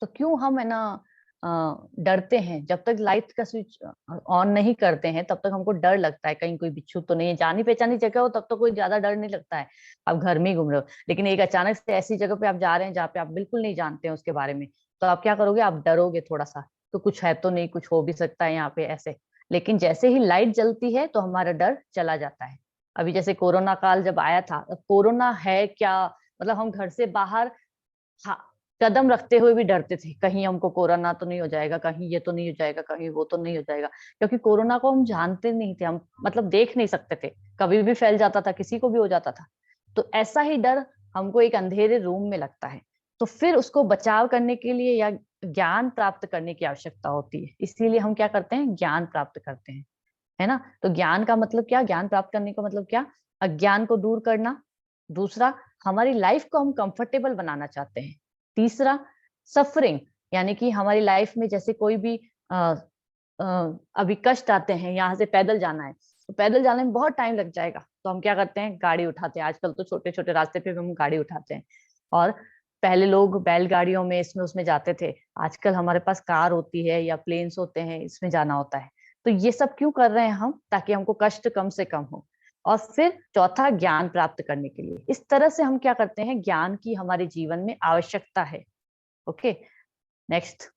तो क्यों हम है ना डरते हैं? जब तक लाइट का स्विच ऑन नहीं करते हैं तब तक हमको डर लगता है, कहीं कोई बिच्छू तो नहीं है। जानी पहचानी जगह हो तब तो कोई ज्यादा डर नहीं लगता है, आप घर में ही घूम रहे हो। लेकिन एक अचानक से ऐसी जगह पे आप जा रहे हैं जहाँ पे आप बिल्कुल नहीं जानते हैं उसके बारे में, तो आप क्या करोगे? आप डरोगे थोड़ा सा, तो कुछ है तो नहीं, कुछ हो भी सकता है यहाँ पे ऐसे। लेकिन जैसे ही लाइट जलती है तो हमारा डर चला जाता है। अभी जैसे कोरोना काल जब आया था, अब कोरोना है क्या, मतलब हम घर से बाहर, हाँ, कदम रखते हुए भी डरते थे, कहीं हमको कोरोना तो नहीं हो जाएगा, कहीं ये तो नहीं हो जाएगा, कहीं वो तो नहीं हो जाएगा। क्योंकि कोरोना को हम जानते नहीं थे, हम मतलब देख नहीं सकते थे, कभी भी फैल जाता था, किसी को भी हो जाता था। तो ऐसा ही डर हमको एक अंधेरे रूम में लगता है। तो फिर उसको बचाव करने के लिए या ज्ञान प्राप्त करने की आवश्यकता होती है, इसीलिए हम क्या करते हैं? ज्ञान प्राप्त करते हैं, है ना। तो ज्ञान का मतलब क्या? ज्ञान प्राप्त करने का मतलब क्या? अज्ञान को दूर करना। दूसरा, हमारी लाइफ को हम कंफर्टेबल बनाना चाहते हैं। तीसरा, सफरिंग, यानी कि हमारी लाइफ में जैसे कोई भी अ, अभी कष्ट आते हैं, यहाँ से पैदल जाना है तो पैदल जाने में बहुत टाइम लग जाएगा, तो हम क्या करते हैं? गाड़ी उठाते हैं। आजकल तो छोटे छोटे रास्ते पे भी हम गाड़ी उठाते हैं। और पहले लोग बैलगाड़ियों में, इसमें उसमें जाते थे, आजकल हमारे पास कार होती है या प्लेन्स होते हैं, इसमें जाना होता है। तो ये सब क्यों कर रहे हैं हम? ताकि हमको कष्ट कम से कम हो। और फिर चौथा, ज्ञान प्राप्त करने के लिए। इस तरह से हम क्या करते हैं? ज्ञान की हमारे जीवन में आवश्यकता है। Okay, next.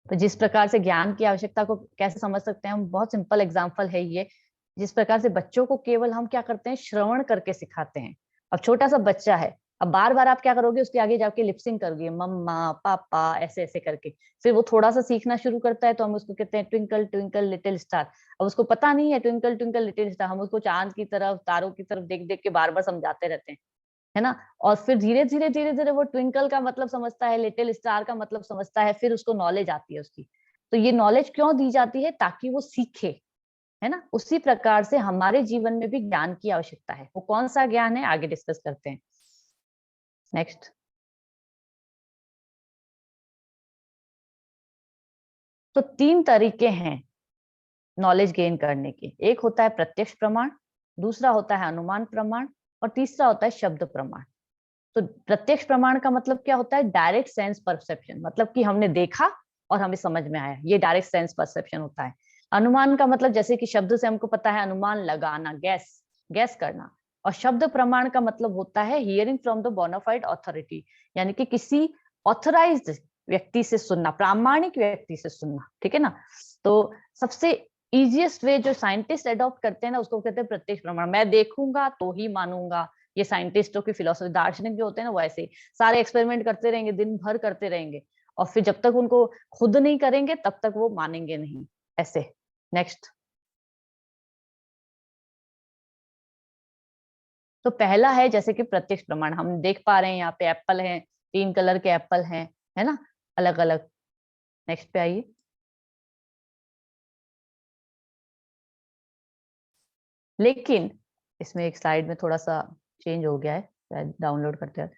तो जिस प्रकार से ज्ञान की आवश्यकता को कैसे समझ सकते हैं हम? बहुत सिंपल एग्जांपल है ये। जिस प्रकार से बच्चों को केवल हम क्या करते हैं? श्रवण करके सिखाते हैं। अब छोटा सा बच्चा है, अब बार बार आप क्या करोगे? उसके आगे जाके लिपसिंग करोगे, मम्मा पापा ऐसे ऐसे करके। फिर वो थोड़ा सा सीखना शुरू करता है तो हम उसको कहते हैं ट्विंकल ट्विंकल लिटिल स्टार। अब उसको पता नहीं है ट्विंकल ट्विंकल लिटिल स्टार, हम उसको चांद की तरफ, तारों की तरफ देख देख के बार बार समझाते रहते हैं, है ना। और फिर धीरे धीरे वो ट्विंकल का मतलब समझता है, लिटिल स्टार का मतलब समझता है, फिर उसको नॉलेज आती है उसकी। तो ये नॉलेज क्यों दी जाती है? ताकि वो सीखे, है ना। उसी प्रकार से हमारे जीवन में भी ज्ञान की आवश्यकता है। वो कौन सा ज्ञान है, आगे डिस्कस करते हैं। नेक्स्ट। तो तीन तरीके हैं नॉलेज गेन करने के। एक होता है प्रत्यक्ष प्रमाण, दूसरा होता है अनुमान प्रमाण, और तीसरा होता है शब्द प्रमाण। तो प्रत्यक्ष प्रमाण का मतलब क्या होता है? डायरेक्ट सेंस परसेप्शन, मतलब कि हमने देखा और हमें समझ में आया, ये डायरेक्ट सेंस परसेप्शन होता है। अनुमान का मतलब जैसे कि शब्द से हमको पता है, अनुमान लगाना, गैस गैस करना। और शब्द प्रमाण का मतलब होता है hearing from the bona fide authority, यानी कि किसी ऑथराइज्ड व्यक्ति से सुनना, प्रामाणिक व्यक्ति से सुनना, ठीक है ना। तो सबसे इजिएस्ट वे जो साइंटिस्ट अडॉप्ट करते हैं ना, उसको कहते हैं प्रत्यक्ष प्रमाण। मैं देखूंगा तो ही मानूंगा, ये साइंटिस्टों की फिलोसफी। दार्शनिक जो होते हैं ना, वो ऐसे सारे एक्सपेरिमेंट करते रहेंगे, दिन भर करते रहेंगे, और फिर जब तक उनको खुद नहीं करेंगे तब तक वो मानेंगे नहीं, ऐसे। नेक्स्ट। तो पहला है जैसे कि प्रत्यक्ष प्रमाण, हम देख पा रहे हैं यहाँ पे एप्पल है, तीन कलर के एप्पल हैं, है ना, अलग अलग। नेक्स्ट पे आइए। लेकिन इसमें एक स्लाइड में थोड़ा सा चेंज हो गया है, शायद डाउनलोड करते हैं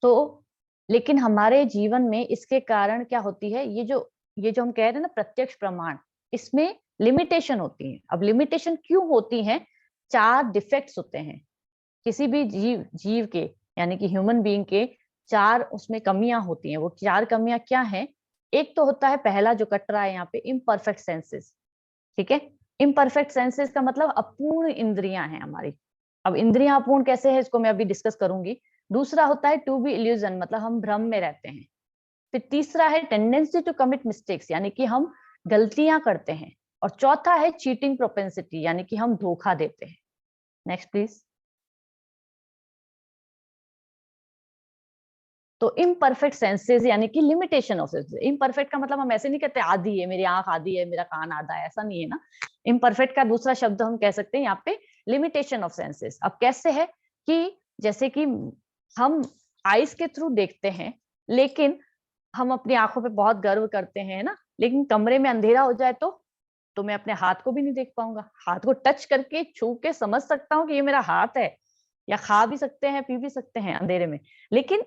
तो। लेकिन हमारे जीवन में इसके कारण क्या होती है? ये जो हम कह रहे हैं ना प्रत्यक्ष प्रमाण, इसमें लिमिटेशन होती है। अब लिमिटेशन क्यों होती है? चार डिफेक्ट्स होते हैं किसी भी जीव जीव के, यानी कि ह्यूमन बीइंग के। चार उसमें कमियां होती हैं। वो चार कमियां क्या है? एक तो होता है, पहला जो कट रहा है यहाँ पे, इम्परफेक्ट सेंसेस, ठीक है। इम्परफेक्ट सेंसेस का मतलब अपूर्ण इंद्रियां हैं हमारी। अब इंद्रियां अपूर्ण कैसे है, इसको मैं अभी डिस्कस करूंगी। दूसरा होता है टू बी इल्यूजन, मतलब हम भ्रम में रहते हैं। फिर तीसरा है टेंडेंसी टू कमिट मिस्टेक्स, यानी कि हम गलतियां करते हैं। और चौथा है चीटिंग प्रोपेंसिटी, यानी कि हम धोखा देते हैं। Next please. तो इम्परफेक्ट सेंसेस यानी कि लिमिटेशन ऑफ सेंसेस। इम्परफेक्ट का मतलब हम ऐसे नहीं कहते आधी है, मेरी आंख आधी है, मेरा कान आधा है, ऐसा नहीं है ना। इम्परफेक्ट का दूसरा शब्द हम कह सकते हैं यहाँ पे लिमिटेशन ऑफ सेंसेस। अब कैसे है कि जैसे कि हम आईज के थ्रू देखते हैं, लेकिन हम अपनी आंखों पे बहुत गर्व करते हैं ना, लेकिन कमरे में अंधेरा हो जाए तो मैं अपने हाथ को भी नहीं देख पाऊंगा। हाथ को टच करके, छू के समझ सकता हूँ कि ये मेरा हाथ है, या खा भी सकते हैं, पी भी सकते हैं अंधेरे में, लेकिन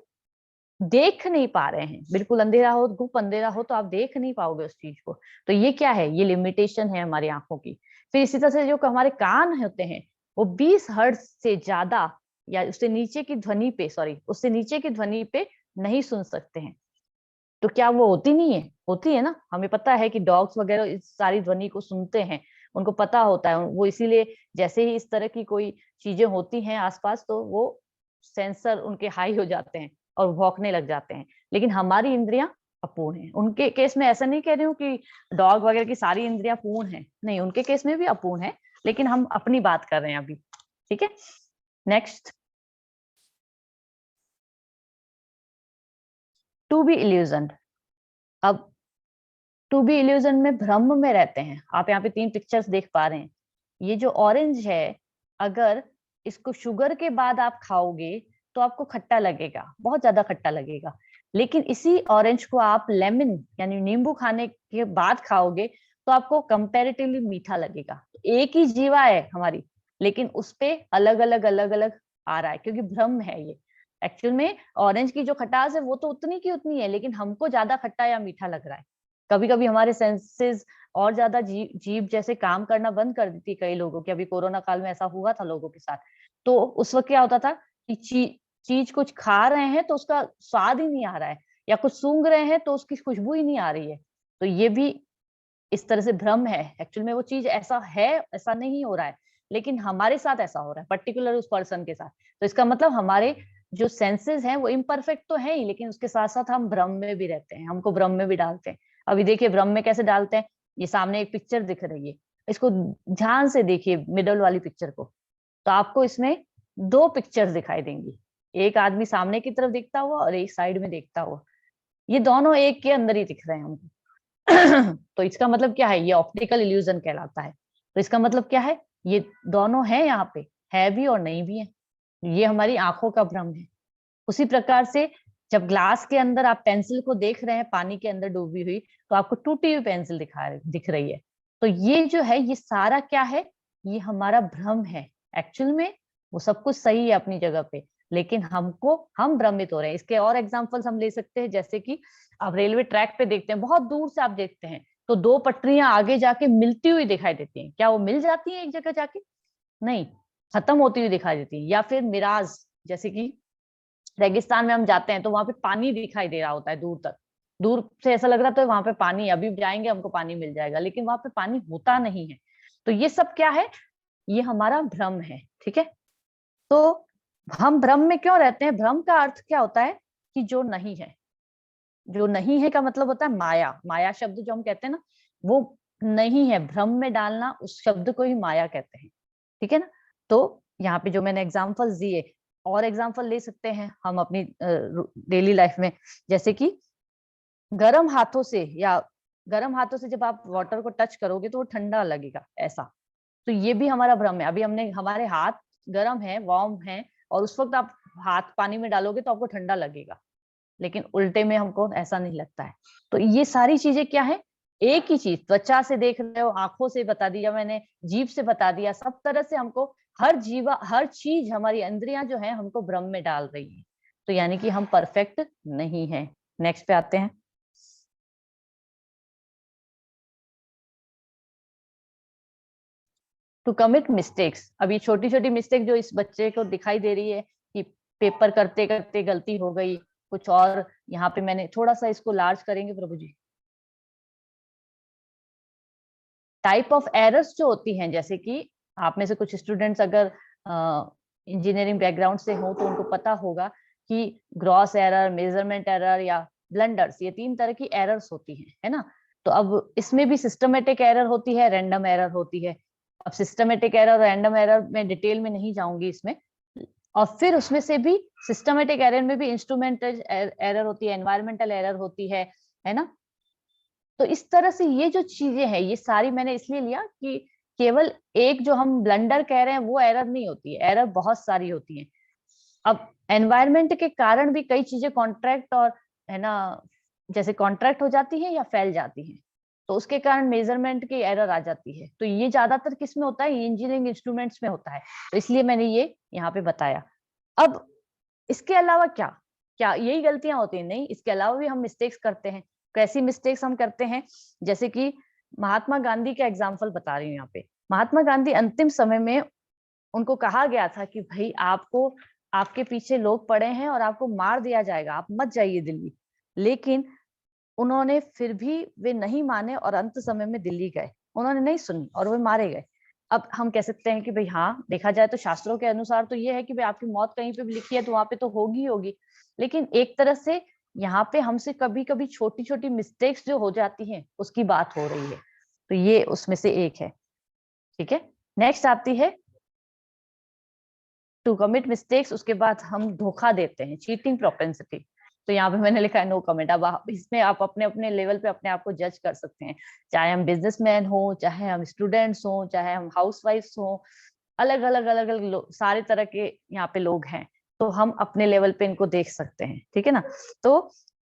देख नहीं पा रहे हैं। बिल्कुल अंधेरा हो, गुप अंधेरा हो, तो आप देख नहीं पाओगे उस चीज को। तो ये क्या है? ये लिमिटेशन है हमारी आंखों की। फिर इसी तरह से जो हमारे कान होते हैं, वो 20 हर्ट्ज से ज्यादा या उससे नीचे की ध्वनि पे, उससे नीचे की ध्वनि पे नहीं सुन सकते हैं। तो क्या वो होती नहीं है? होती है ना। हमें पता है कि डॉग्स वगैरह इस सारी ध्वनि को सुनते हैं, उनको पता होता है वो, इसीलिए जैसे ही इस तरह की कोई चीजें होती हैं आसपास तो वो सेंसर उनके हाई हो जाते हैं और भौंकने लग जाते हैं। लेकिन हमारी इंद्रियां अपूर्ण हैं। उनके केस में ऐसा नहीं कह रही हूँ कि डॉग वगैरह की सारी इंद्रियां पूर्ण हैं, नहीं, उनके केस में भी अपूर्ण है, लेकिन हम अपनी बात कर रहे हैं अभी। ठीक है, नेक्स्ट, टू बी इल्यूजन। अब टू बी इल्यूजन में भ्रम में रहते हैं। आप यहाँ पे 3 पिक्चर्स देख पा रहे हैं। ये जो ऑरेंज है, अगर इसको शुगर के बाद आप खाओगे तो आपको खट्टा लगेगा, बहुत ज्यादा खट्टा लगेगा। लेकिन इसी ऑरेंज को आप लेमन यानी नींबू खाने के बाद खाओगे तो आपको कंपैरेटिवली मीठा लगेगा। एक ही जीवा है हमारी, लेकिन उस पे अलग अलग आ रहा है, क्योंकि भ्रम है ये। एक्चुअल में ऑरेंज की जो खटास है वो तो उतनी की उतनी है, लेकिन हमको ज्यादा खट्टा या मीठा लग रहा है। कभी कभी हमारे सेंसेस और ज्यादा जीभ जैसे काम करना बंद कर देती है कई लोगों की। अभी कोरोना काल में ऐसा हुआ था लोगों के साथ। तो उस वक्त क्या होता था कि चीज कुछ खा रहे हैं तो उसका स्वाद ही नहीं आ रहा है, या कुछ सूंघ रहे हैं तो उसकी खुशबू ही नहीं आ रही है। तो ये भी इस तरह से भ्रम है। एक्चुअल में वो चीज ऐसा है, ऐसा नहीं हो रहा है, लेकिन हमारे साथ ऐसा हो रहा है, पर्टिकुलर उस पर्सन के साथ। तो इसका मतलब हमारे जो सेंसेस हैं वो इम्परफेक्ट तो है ही, लेकिन उसके साथ साथ हम भ्रम में भी रहते हैं, हमको भ्रम में भी डालते हैं। अभी देखिए भ्रम में कैसे डालते हैं। ये सामने एक पिक्चर दिख रही है, इसको ध्यान से देखिए, मिडल वाली पिक्चर को। तो आपको इसमें 2 पिक्चर्स दिखाई देंगी, एक आदमी सामने की तरफ देखता हुआ और एक साइड में देखता हुआ। ये दोनों एक के अंदर ही दिख रहे हैं हमको। तो इसका मतलब क्या है? ये ऑप्टिकल इल्यूजन कहलाता है। तो इसका मतलब क्या है? ये दोनों है यहाँ पे, है भी और नहीं भी है। ये हमारी आंखों का भ्रम है। उसी प्रकार से जब ग्लास के अंदर आप पेंसिल को देख रहे हैं पानी के अंदर डूबी हुई, तो आपको टूटी हुई पेंसिल दिख रही है। तो ये जो है ये सारा क्या है? ये हमारा भ्रम है। एक्चुअल में वो सब कुछ सही है अपनी जगह पे, लेकिन हम भ्रमित हो रहे हैं। इसके और एग्जांपल्स हम ले सकते हैं, जैसे कि आप रेलवे ट्रैक पे देखते हैं, बहुत दूर से आप देखते हैं तो 2 पटरियां आगे जाके मिलती हुई दिखाई देती हैं। क्या वो मिल जाती हैं एक जगह जाके? नहीं, खत्म होती हुई दिखाई देती है। या फिर मिराज, जैसे कि रेगिस्तान में हम जाते हैं तो वहां पे पानी दिखाई दे रहा होता है दूर तक, दूर से ऐसा लग रहा था वहां पे पानी, अभी जाएंगे हमको पानी मिल जाएगा, लेकिन वहां पे पानी होता नहीं है। तो ये सब क्या है? ये हमारा भ्रम है। ठीक है, तो हम भ्रम में क्यों रहते हैं? भ्रम का अर्थ क्या होता है? कि जो नहीं है। जो नहीं है का मतलब होता है माया। माया शब्द जो हम कहते हैं ना, वो नहीं है। भ्रम में डालना, उस शब्द को ही माया कहते हैं। ठीक है ना। तो यहाँ पे जो मैंने एग्जाम्पल्स दिए, और एग्जाम्पल ले सकते हैं हम अपनी डेली लाइफ में। जैसे कि गर्म हाथों से, या गर्म हाथों से जब आप वाटर को टच करोगे तो वो ठंडा लगेगा, ऐसा। तो ये भी हमारा भ्रम है। अभी हमारे हाथ गर्म है, वार्म है, और उस वक्त आप हाथ पानी में डालोगे तो आपको ठंडा लगेगा, लेकिन उल्टे में हमको ऐसा नहीं लगता है। तो ये सारी चीजें क्या है? एक ही चीज, त्वचा से देख रहे हो, आंखों से बता दिया मैंने, जीभ से बता दिया, सब तरह से हमको हर चीज, हमारी इंद्रियां जो है हमको भ्रम में डाल रही है। तो यानी कि हम परफेक्ट नहीं है। नेक्स्ट पे आते हैं। To commit mistakes. अब ये छोटी छोटी मिस्टेक जो इस बच्चे को दिखाई दे रही है कि पेपर करते करते गलती हो गई कुछ, और यहाँ पे मैंने थोड़ा सा इसको लार्ज करेंगे प्रभु जी। टाइप ऑफ एरर्स जो होती हैं, जैसे कि आप में से कुछ स्टूडेंट्स अगर इंजीनियरिंग बैकग्राउंड से हो तो उनको पता होगा कि ग्रॉस एरर, मेजरमेंट एरर या ब्लंडर्स, ये 3 तरह की एरर्स होती हैं, है ना। तो अब इसमें भी सिस्टमेटिक एरर होती है, रैंडम एरर होती है। अब सिस्टमेटिक एरर, रैंडम एरर में डिटेल में नहीं जाऊंगी इसमें। और फिर उसमें से भी सिस्टमेटिक एरर में भी इंस्ट्रूमेंटल एरर होती है, एनवायरमेंटल एरर होती है ना। तो इस तरह से ये जो चीजें हैं ये सारी मैंने इसलिए लिया कि केवल एक जो हम ब्लंडर कह रहे हैं वो एरर नहीं होती है, एरर बहुत सारी होती है। अब एनवायरमेंट के कारण भी कई चीजें कॉन्ट्रैक्ट और, है ना, जैसे कॉन्ट्रैक्ट हो जाती है या फैल जाती है, तो उसके कारण मेजरमेंट की एरर आ जाती है। तो ये ज्यादातर किस में होता है? इंजीनियरिंग इंस्ट्रूमेंट्स में होता है। तो इसलिए मैंने ये यहाँ पे बताया। अब इसके अलावा क्या क्या यही गलतियां होती हैं? नहीं, इसके अलावा भी हम मिस्टेक्स करते हैं। कैसी मिस्टेक्स हम करते हैं? जैसे कि महात्मा गांधी का एग्जाम्पल बता रही हूँ यहाँ पे। महात्मा गांधी अंतिम समय में उनको कहा गया था कि भाई आपको आपके पीछे लोग पड़े हैं और आपको मार दिया जाएगा, आप मत जाइए दिल्ली। लेकिन उन्होंने फिर भी वे नहीं माने और अंत समय में दिल्ली गए। उन्होंने नहीं सुनी और वे मारे गए। अब हम कह सकते हैं कि भाई हाँ, देखा जाए तो शास्त्रों के अनुसार तो ये है कि भाई आपकी मौत कहीं पे भी लिखी है तो वहां पे तो होगी होगी। लेकिन एक तरह से यहाँ पे हमसे कभी कभी छोटी छोटी मिस्टेक्स जो हो जाती हैं उसकी बात हो रही है, तो ये उसमें से एक है। ठीक है, नेक्स्ट आती है टू कमिट मिस्टेक्स। उसके बाद हम धोखा देते हैं, चीटिंग प्रोपेंसिटी। तो यहाँ पे मैंने लिखा है नो कमेंट। अब इसमें आप अपने अपने लेवल पे अपने आप को जज कर सकते हैं, चाहे हम बिजनेसमैन हो, चाहे हम स्टूडेंट्स हो, चाहे हम हाउसवाइफ्स हो, अलग अलग अलग अलग लोग, सारे तरह के यहाँ पे लोग हैं। तो हम अपने लेवल पे इनको देख सकते हैं, ठीक है ना। तो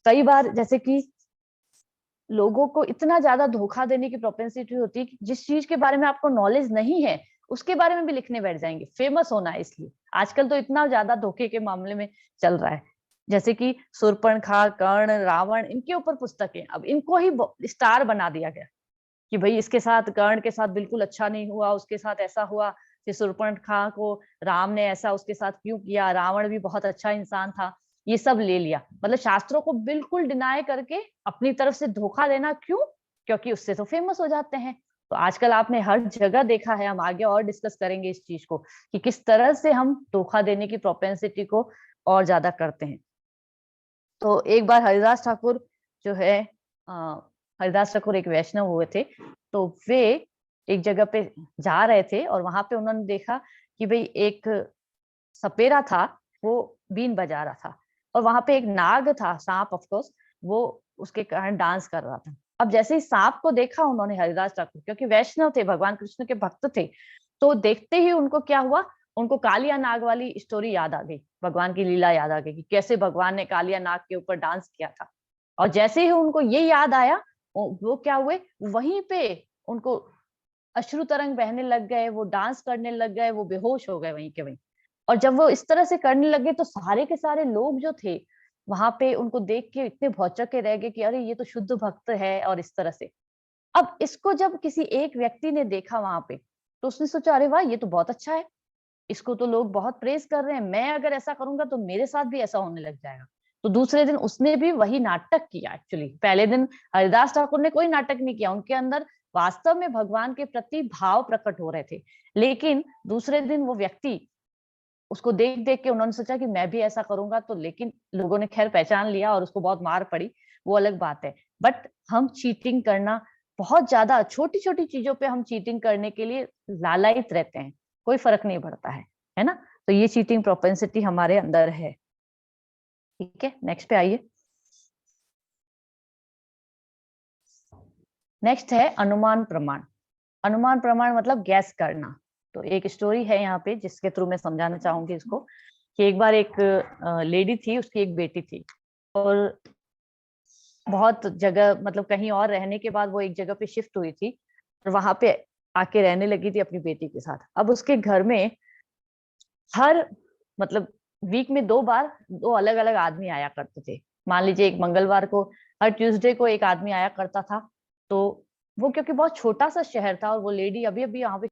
कई बार जैसे कि लोगों को इतना ज्यादा धोखा देने की प्रोपेंसिटी होती है कि जिस चीज के बारे में आपको नॉलेज नहीं है उसके बारे में भी लिखने बैठ जाएंगे, फेमस होना है इसलिए। आजकल तो इतना ज्यादा धोखे के मामले में चल रहा है, जैसे कि शूर्पणखा, कर्ण, रावण, इनके ऊपर पुस्तकें, अब इनको ही स्टार बना दिया गया कि भाई इसके साथ, कर्ण के साथ बिल्कुल अच्छा नहीं हुआ, उसके साथ ऐसा हुआ, फिर शूर्पणखा को राम ने ऐसा उसके साथ क्यों किया, रावण भी बहुत अच्छा इंसान था, ये सब ले लिया। मतलब शास्त्रों को बिल्कुल डिनाय करके अपनी तरफ से धोखा देना, क्यों? क्योंकि उससे तो फेमस हो जाते हैं। तो आजकल आपने हर जगह देखा है, हम आगे और डिस्कस करेंगे इस चीज को कि किस तरह से हम धोखा देने की प्रोपेंसिटी को और ज्यादा करते हैं। तो एक बार हरिदास ठाकुर जो है, हरिदास ठाकुर एक वैष्णव हुए थे, तो वे एक जगह पे जा रहे थे और वहां पे उन्होंने देखा कि भाई एक सपेरा था, वो बीन बजा रहा था, और वहां पे एक नाग था, सांप ऑफ कोर्स, वो उसके कारण डांस कर रहा था। अब जैसे ही सांप को देखा उन्होंने, हरिदास ठाकुर क्योंकि वैष्णव थे, भगवान कृष्ण के भक्त थे, तो देखते ही उनको क्या हुआ, उनको कालिया नाग वाली स्टोरी याद आ गई, भगवान की लीला याद आ गई कि कैसे भगवान ने कालिया नाग के ऊपर डांस किया था। और जैसे ही उनको ये याद आया, वो क्या हुए, वहीं पे उनको अश्रु तरंग बहने लग गए, वो डांस करने लग गए, वो बेहोश हो गए वहीं के वहीं। और जब वो इस तरह से करने लगे तो सारे के सारे लोग जो थे वहां पे उनको देख के इतने भौचक्के रह गए कि अरे ये तो शुद्ध भक्त है, और इस तरह से। अब इसको जब किसी एक व्यक्ति ने देखा वहां पे, तो उसने सोचा अरे वाह, ये तो बहुत अच्छा है, इसको तो लोग बहुत प्रेज कर रहे हैं, मैं अगर ऐसा करूंगा तो मेरे साथ भी ऐसा होने लग जाएगा। तो दूसरे दिन उसने भी वही नाटक किया। एक्चुअली पहले दिन हरिदास ठाकुर ने कोई नाटक नहीं किया, उनके अंदर वास्तव में भगवान के प्रति भाव प्रकट हो रहे थे। लेकिन दूसरे दिन वो व्यक्ति, उसको देख देख के उन्होंने सोचा कि मैं भी ऐसा करूंगा, तो लेकिन लोगों ने खैर पहचान लिया और उसको बहुत मार पड़ी, वो अलग बात है। बट हम चीटिंग करना, बहुत ज्यादा छोटी छोटी चीजों पे हम चीटिंग करने के लिए लालायित रहते हैं, कोई फर्क नहीं पड़ता है ना। तो ये चीटिंग प्रोपेंसिटी हमारे अंदर है। ठीक है, नेक्स्ट पे आइए। नेक्स्ट है अनुमान प्रमाण। अनुमान प्रमाण मतलब गैस करना। तो एक स्टोरी है यहाँ पे जिसके थ्रू मैं समझाना चाहूंगी इसको, कि एक बार एक लेडी थी, उसकी एक बेटी थी, और बहुत जगह, मतलब कहीं और रहने के बाद वो एक जगह पे शिफ्ट हुई थी और वहां पे आके रहने लगी थी अपनी बेटी के साथ। अब उसके घर में हर, मतलब वीक में 2 बार 2 अलग अलग आदमी आया करते थे। मान लीजिए एक मंगलवार को, हर ट्यूसडे को एक आदमी आया करता था। तो वो, क्योंकि बहुत छोटा सा शहर था और वो लेडी अभी अभी यहाँ पे,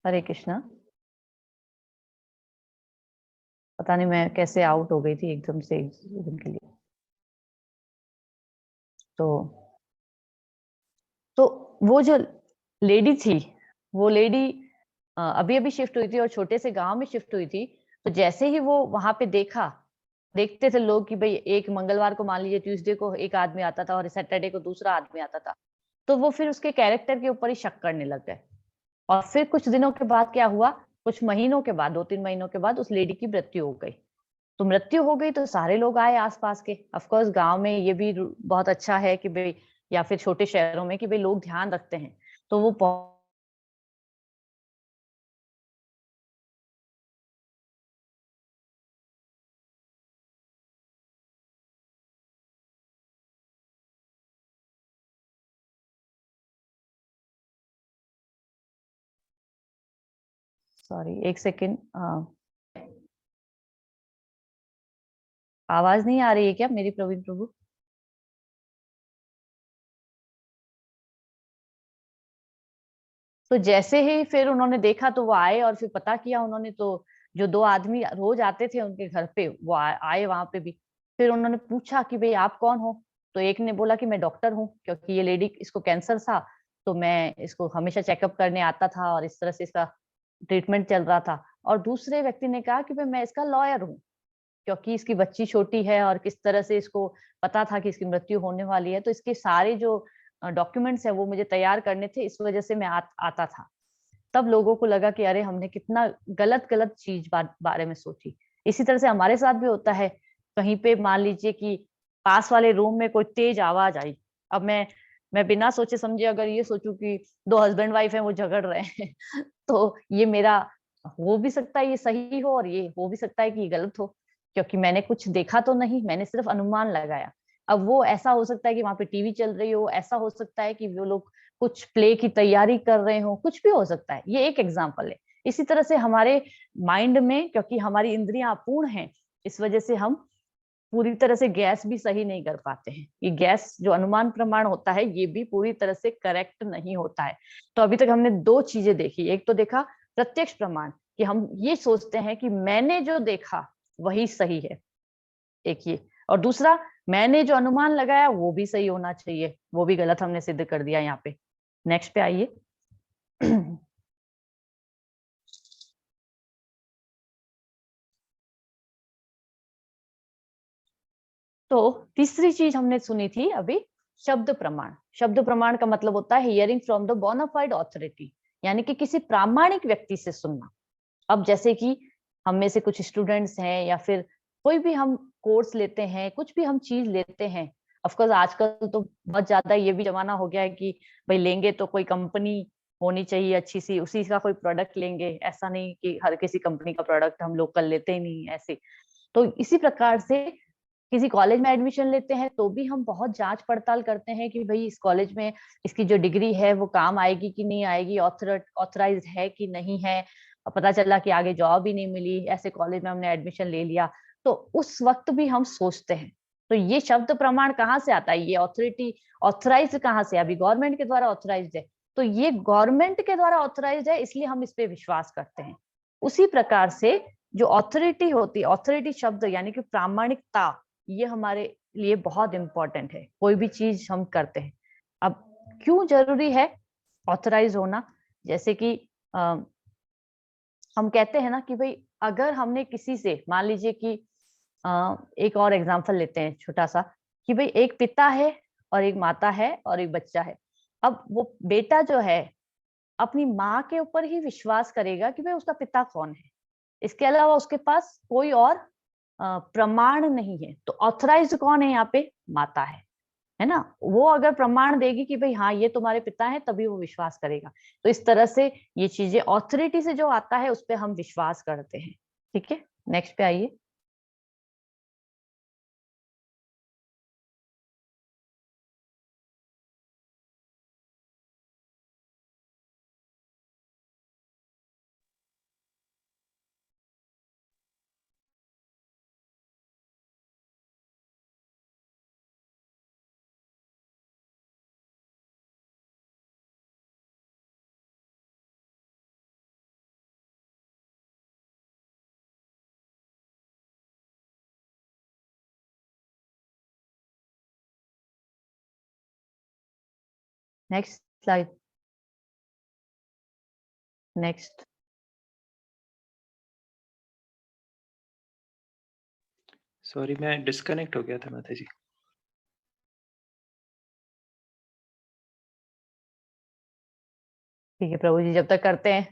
हरे कृष्णा, पता नहीं मैं कैसे आउट हो गई थी एकदम से एक दिन के लिए। तो तो वो जो लेडी थी, वो लेडी अभी अभी शिफ्ट हुई थी और छोटे से गांव में शिफ्ट हुई थी। तो जैसे ही वो वहां पे देखा, देखते थे लोग कि भाई एक मंगलवार को, मान लीजिए ट्यूसडे को एक आदमी आता था और सैटरडे को दूसरा आदमी आता था, तो वो फिर उसके कैरेक्टर के ऊपर ही शक करने लग गए। और फिर कुछ दिनों के बाद क्या हुआ, कुछ महीनों के बाद, 2-3 महीनों के बाद उस लेडी की मृत्यु हो गई। तो मृत्यु हो गई तो सारे लोग आए आसपास के, ऑफ कोर्स गांव में ये भी बहुत अच्छा है कि भाई, या फिर छोटे शहरों में कि भाई लोग ध्यान रखते हैं। तो वो, सॉरी एक सेकेंड, आवाज नहीं आ रही है क्या मेरी, प्रवीण प्रभु? तो जैसे ही फिर उन्होंने देखा तो वो आए और फिर पता किया उन्होंने, तो जो 2 आदमी रोज आते थे उनके घर पे वो आए वहां पे भी। फिर उन्होंने पूछा कि भाई आप कौन हो? तो एक ने बोला कि मैं डॉक्टर हूँ, क्योंकि ये लेडी इसको कैंसर था, तो मैं इसको हमेशा चेकअप करने आता था और इस तरह से इसका ट्रीटमेंट चल रहा था। और दूसरे व्यक्ति ने कहा कि भाई मैं इसका लॉयर हूँ, क्योंकि इसकी बच्ची छोटी है और किस तरह से इसको पता था कि इसकी मृत्यु होने वाली है, तो इसके सारे जो डॉक्यूमेंट्स है वो मुझे तैयार करने थे, इस वजह से मैं आता था। तब लोगों को लगा कि अरे हमने कितना गलत गलत चीज बारे में सोची। इसी तरह से हमारे साथ भी होता है, कहीं पे मान लीजिए कि पास वाले रूम में कोई तेज आवाज आई। अब मैं बिना सोचे समझे अगर ये सोचूं कि 2 हस्बैंड वाइफ हैं वो झगड़ रहे हैं तो ये मेरा हो भी सकता है ये सही हो और ये हो भी सकता है कि ये गलत हो, क्योंकि मैंने कुछ देखा तो नहीं, मैंने सिर्फ अनुमान लगाया। अब वो ऐसा हो सकता है कि वहां पे टीवी चल रही हो, ऐसा हो सकता है कि वो लोग कुछ प्ले की तैयारी कर रहे हो, कुछ भी हो सकता है। ये एक एग्जाम्पल है। इसी तरह से हमारे माइंड में, क्योंकि हमारी इंद्रियां अपूर्ण हैं, इस वजह से हम पूरी तरह से गैस भी सही नहीं कर पाते हैं। ये गैस जो अनुमान प्रमाण होता है ये भी पूरी तरह से करेक्ट नहीं होता है। तो अभी तक हमने 2 चीजें देखी। एक तो देखा प्रत्यक्ष प्रमाण, कि हम ये सोचते हैं कि मैंने जो देखा वही सही है, एक ये। और दूसरा, मैंने जो अनुमान लगाया वो भी सही होना चाहिए, वो भी गलत हमने सिद्ध कर दिया यहाँ पे। नेक्स्ट पे आइए। तो तीसरी चीज हमने सुनी थी अभी, शब्द प्रमाण। शब्द प्रमाण का मतलब होता है hearing from the bona fide authority, यानी कि किसी प्रामाणिक व्यक्ति से सुनना। अब जैसे कि हम में से कुछ स्टूडेंट्स हैं या फिर कोई भी हम कोर्स लेते हैं, कुछ भी हम चीज लेते हैं। ऑफकोर्स आजकल तो बहुत ज्यादा ये भी जमाना हो गया है कि भाई लेंगे तो कोई कंपनी होनी चाहिए अच्छी सी, उसी का कोई प्रोडक्ट लेंगे, ऐसा नहीं कि हर किसी कंपनी का प्रोडक्ट हम लोग कर लेते ही नहीं ऐसे। तो इसी प्रकार से किसी कॉलेज में एडमिशन लेते हैं तो भी हम बहुत जांच पड़ताल करते हैं कि भाई इस कॉलेज में इसकी जो डिग्री है वो काम आएगी कि नहीं आएगी, ऑथराइज है कि नहीं है। और पता चला कि आगे जॉब ही नहीं मिली, ऐसे कॉलेज में हमने एडमिशन ले लिया, तो उस वक्त भी हम सोचते हैं। तो ये शब्द प्रमाण कहाँ से आता है? ये ऑथोरिटी ऑथराइज कहाँ से? अभी गवर्नमेंट के द्वारा ऑथराइज है, तो ये गवर्नमेंट के द्वारा ऑथराइज है, इसलिए हम इस पे विश्वास करते हैं। उसी प्रकार से जो ऑथोरिटी होती है, ऑथोरिटी शब्द यानी कि प्रामाणिकता, ये हमारे लिए बहुत इंपॉर्टेंट है कोई भी चीज हम करते हैं। अब क्यों जरूरी है ऑथराइज होना? जैसे कि हम कहते हैं ना कि भाई अगर हमने किसी से, मान लीजिए कि एक और एग्जांपल लेते हैं छोटा सा, कि भाई एक पिता है और एक माता है और एक बच्चा है। अब वो बेटा जो है अपनी माँ के ऊपर ही विश्वास करेगा कि भाई उसका पिता कौन है, इसके अलावा उसके पास कोई और प्रमाण नहीं है। तो ऑथराइज्ड कौन है यहाँ पे? माता है ना। वो अगर प्रमाण देगी कि भाई हाँ ये तुम्हारे पिता है, तभी वो विश्वास करेगा। तो इस तरह से ये चीजें ऑथोरिटी से जो आता है उस पर हम विश्वास करते हैं। ठीक है, नेक्स्ट पे आइए। Next slide. नेक्स्ट। सॉरी मैं डिस्कनेक्ट हो गया था माता जी। ठीक है प्रभु जी, जब तक करते हैं।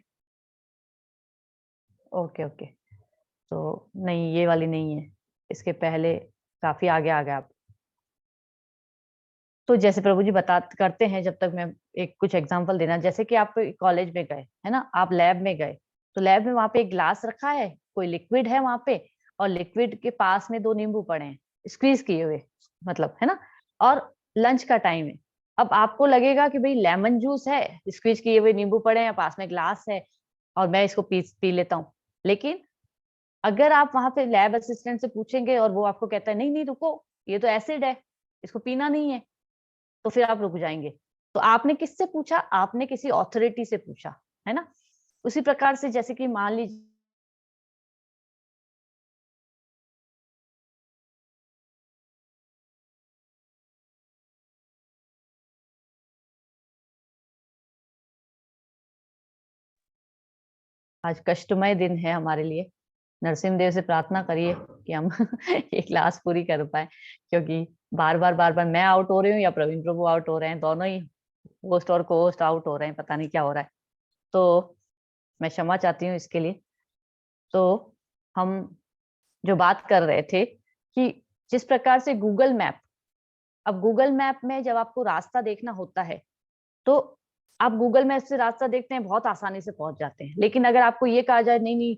Okay okay. तो नहीं, ये वाली नहीं है, इसके पहले काफी आगे आ गए आप। तो जैसे प्रभु जी बता करते हैं, जब तक मैं एक कुछ एग्जांपल देना, जैसे कि आप कॉलेज में गए है ना, आप लैब में गए, तो लैब में वहां पे एक ग्लास रखा है, कोई लिक्विड है वहां पे, और लिक्विड के पास में 2 नींबू पड़े हैं स्क्वीज किए हुए, मतलब है ना। और लंच का टाइम है। अब आपको लगेगा कि भाई लेमन जूस है, स्क्वीज किए हुए नींबू पड़े हैं, पास में ग्लास है, और मैं इसको पी पी लेता हूँ। लेकिन अगर आप वहां पे लैब असिस्टेंट से पूछेंगे और वो आपको कहता है नहीं नहीं रुको, ये तो एसिड है, इसको पीना नहीं है, तो फिर आप रुक जाएंगे। तो आपने किससे पूछा? आपने किसी ऑथोरिटी से पूछा, है ना? उसी प्रकार से जैसे कि मान लीजिए आज कष्टमय दिन है हमारे लिए। नरसिम्हदेव से प्रार्थना करिए कि हम ये क्लास पूरी कर पाए, क्योंकि बार-बार मैं आउट हो रही हूँ या प्रवीण प्रभु आउट हो रहे हैं, दोनों ही होस्ट और को-होस्ट आउट हो रहे हैं, पता नहीं क्या हो रहा है। तो मैं क्षमा चाहती हूँ इसके लिए। तो हम जो बात कर रहे थे कि जिस प्रकार से गूगल मैप, अब गूगल मैप में जब आपको रास्ता देखना होता है, तो आप गूगल मैप से रास्ता देखते हैं, बहुत आसानी से पहुँच जाते हैं। लेकिन अगर आपको ये कहा जाए नहीं-नहीं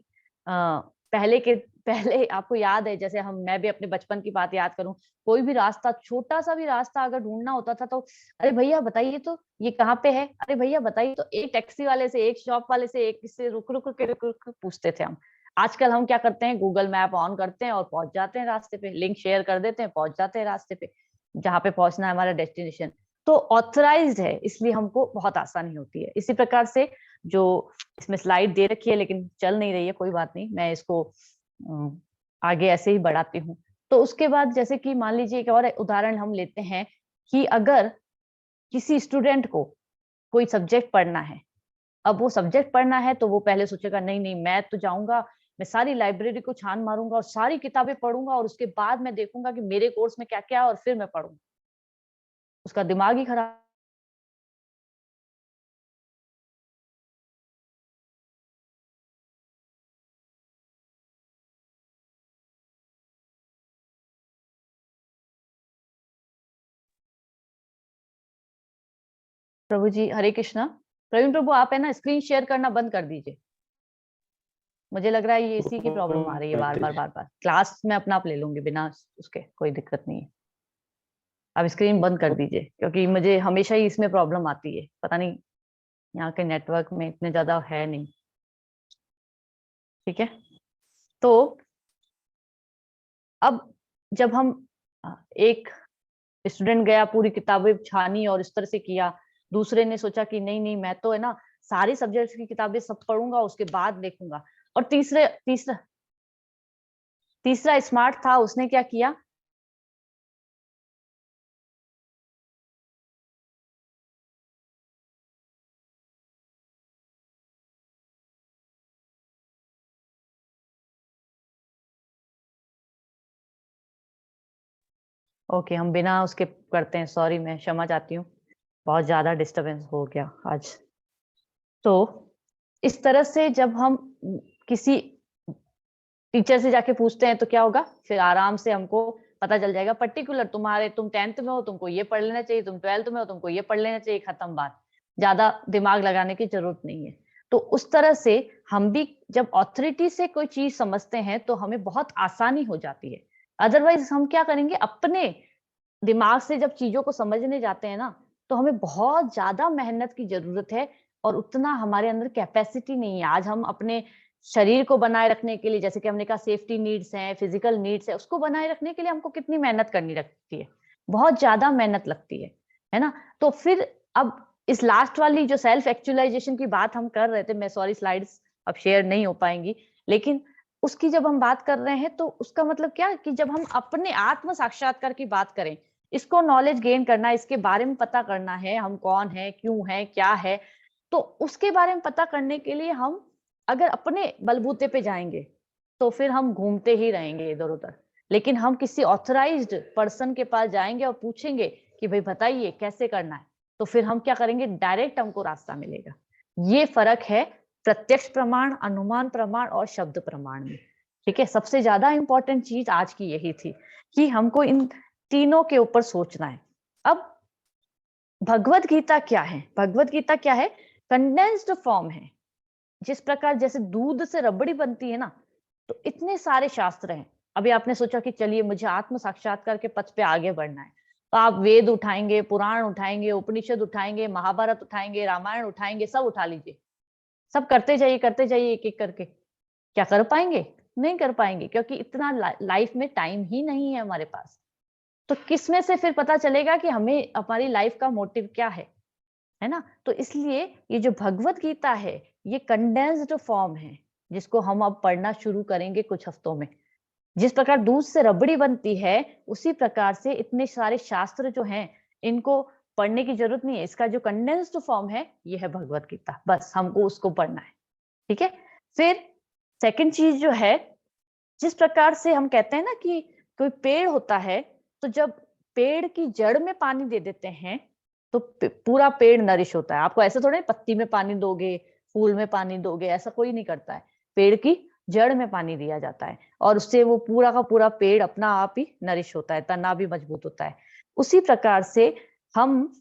पहले आपको याद है, जैसे मैं भी अपने बचपन की बात याद करूँ, कोई भी रास्ता, छोटा-सा भी रास्ता अगर ढूँढना होता था तो अरे भैया बताइए तो ये कहाँ पे है? अरे भैया बताइए तो, एक टैक्सी वाले से, एक शॉप वाले से, एक इससे रुक-रुक के पूछते थे हम। आजकल हम क्या करते हैं, गूगल मैप ऑन करते हैं और पहुँच जाते हैं रास्ते पे, लिंक शेयर कर देते हैं, पहुँच जाते हैं रास्ते पे, जहाँ पे पहुँचना है हमारा डेस्टिनेशन। तो ऑथराइज्ड है, इसलिए हमको बहुत आसानी होती है। इसी प्रकार से जो इसमें स्लाइड दे रखी है लेकिन चल नहीं रही है, कोई बात नहीं, मैं इसको आगे ऐसे ही बढ़ाती हूँ। तो उसके बाद जैसे कि मान लीजिए एक और उदाहरण हम लेते हैं कि अगर किसी स्टूडेंट को कोई सब्जेक्ट पढ़ना है, अब वो सब्जेक्ट पढ़ना है तो वो पहले सोचेगा नहीं-नहीं मैं तो जाऊँगा, मैं सारी लाइब्रेरी को छान मारूँगा और सारी किताबें पढ़ूँगा और उसके बाद मैं देखूँगा कि मेरे कोर्स में क्या-क्या है और फिर मैं पढ़ूँगा। उसका दिमाग ही खराब। प्रभु जी, हरे कृष्णा। प्रवीण प्रभु आप है ना स्क्रीन शेयर करना बंद कर दीजिए। मुझे लग रहा है ये इसी की प्रॉब्लम आ रही है माता जी। बार-बार। क्लास मैं अपना आप ले लूँगी बिना उसके, कोई दिक्कत नहीं है। आप स्क्रीन बंद कर दीजिए क्योंकि मुझे हमेशा ही इसमें प्रॉब्लम आती है। पता नहीं यहाँ के नेटवर्क में इतने ज़्यादा है नहीं। ठीक है? तो अब जब हम एक स्टूडेंट गया पूरी किताबें छानी और इस तरह से किया, दूसरे ने सोचा कि नहीं-नहीं मैं तो है ना सारे सब्जेक्ट्स की किताबें सब पढ़ूँगा उसके बाद देखूँगा। और तीसरा तीसरा स्मार्ट था, उसने क्या किया, ओके हम बिना उसके करते हैं, सॉरी मैं क्षमा चाहती हूँ। बहुत ज़्यादा डिस्टर्बेंस हो गया आज। तो इस तरह से जब हम किसी टीचर से जाके पूछते हैं तो क्या होगा? फिर आराम से हमको पता चल जाएगा पर्टिकुलर तुम 10th में हो, तुमको ये पढ़ लेना चाहिए, तुम 12th में हो, तुमको ये पढ़ लेना चाहिए, खत्म बात। ज़्यादा दिमाग लगाने की ज़रूरत नहीं है। तो उस तरह से हम भी जब ऑथोरिटी से कोई चीज़ समझते हैं तो हमें बहुत आसानी हो जाती है। अदरवाइज़ हम क्या करेंगे, अपने दिमाग से जब चीज़ों को समझने जाते हैं ना, तो हमें बहुत ज़्यादा मेहनत की ज़रूरत है और उतना हमारे अंदर कैपेसिटी नहीं है। आज हम अपने शरीर को बनाए रखने के लिए, जैसे कि हमने कहा सेफ्टी नीड्स हैं, फिजिकल नीड्स है, उसको बनाए रखने के लिए हमको कितनी मेहनत करनी लगती है, बहुत ज्यादा मेहनत लगती है ना? तो फिर अब इस लास्ट वाली जो सेल्फ एक्चुअलाइजेशन की बात हम कर रहे थे, मैं सॉरी स्लाइड्स अब शेयर नहीं हो पाएंगी, लेकिन उसकी जब हम बात कर रहे हैं तो उसका मतलब क्या कि जब हम अपने आत्म साक्षात्कार की बात करें, इसको नॉलेज गेन करना है, इसके बारे में पता करना है, हम कौन है, क्यों है, क्या है, तो उसके बारे में पता करने के लिए हम अगर अपने बलबूते पे जाएँगे, तो फिर हम घूमते ही रहेंगे इधर-उधर। लेकिन हम किसी ऑथराइज्ड पर्सन के पास जाएँगे और पूछेंगे कि भई बताइए कैसे करना है? तो फिर हम क्या करेंगे, डायरेक्ट हमको रास्ता मिलेगा। ये फ़र्क है प्रत्यक्ष प्रमाण, अनुमान प्रमाण और शब्द प्रमाण में। ठीक है? सबसे ज़्यादा इम्पोर्टेंट चीज़ आज की यही थी कि हमको इन तीनों के ऊपर सोचना है। अब भगवत गीता क्या है? भगवत गीता क्या है? कंडेंस्ड फॉर्म है। जिस प्रकार जैसे दूध से रबड़ी बनती है ना, तो इतने सारे शास्त्र हैं। अभी आपने सोचा कि चलिए मुझे आत्म साक्षात्कार के पथ पे आगे बढ़ना है, तो आप वेद उठाएंगे, पुराण उठाएंगे, उपनिषद उठाएंगे, महाभारत उठाएंगे, रामायण उठाएंगे, सब उठा लीजिए, सब करते जाइए एक एक करके। क्या कर पाएंगे? नहीं कर पाएंगे, क्योंकि इतना लाइफ में टाइम ही नहीं है हमारे पास। तो किस में से फिर पता चलेगा कि हमें हमारी लाइफ का मोटिव क्या है? है ना। तो इसलिए ये जो भगवत गीता है ये कंडेंस्ड फॉर्म है, जिसको हम अब पढ़ना शुरू करेंगे कुछ हफ्तों में। जिस प्रकार दूध से रबड़ी बनती है, उसी प्रकार से इतने सारे शास्त्र जो हैं, इनको पढ़ने की जरूरत नहीं है। इसका जो कंडेंस्ड फॉर्म है, ये है भगवत गीता। बस हमको उसको पढ़ना है, ठीक है। फिर सेकंड चीज जो है, जिस प्रकार से हम कहते हैं ना कि कोई पेड़ होता है, तो जब पेड़ की जड़ में पानी दे देते हैं तो पूरा पेड़ नरिश होता है। आपको ऐसे थोड़े पत्ती में पानी दोगे, फूल में पानी दोगे, ऐसा कोई नहीं करता है। पेड़ की जड़ में पानी दिया जाता है और उससे वो पूरा का पूरा पेड़ अपना आप ही नरिश होता है, तना भी मजबूत होता है। उसी प्रकार से हम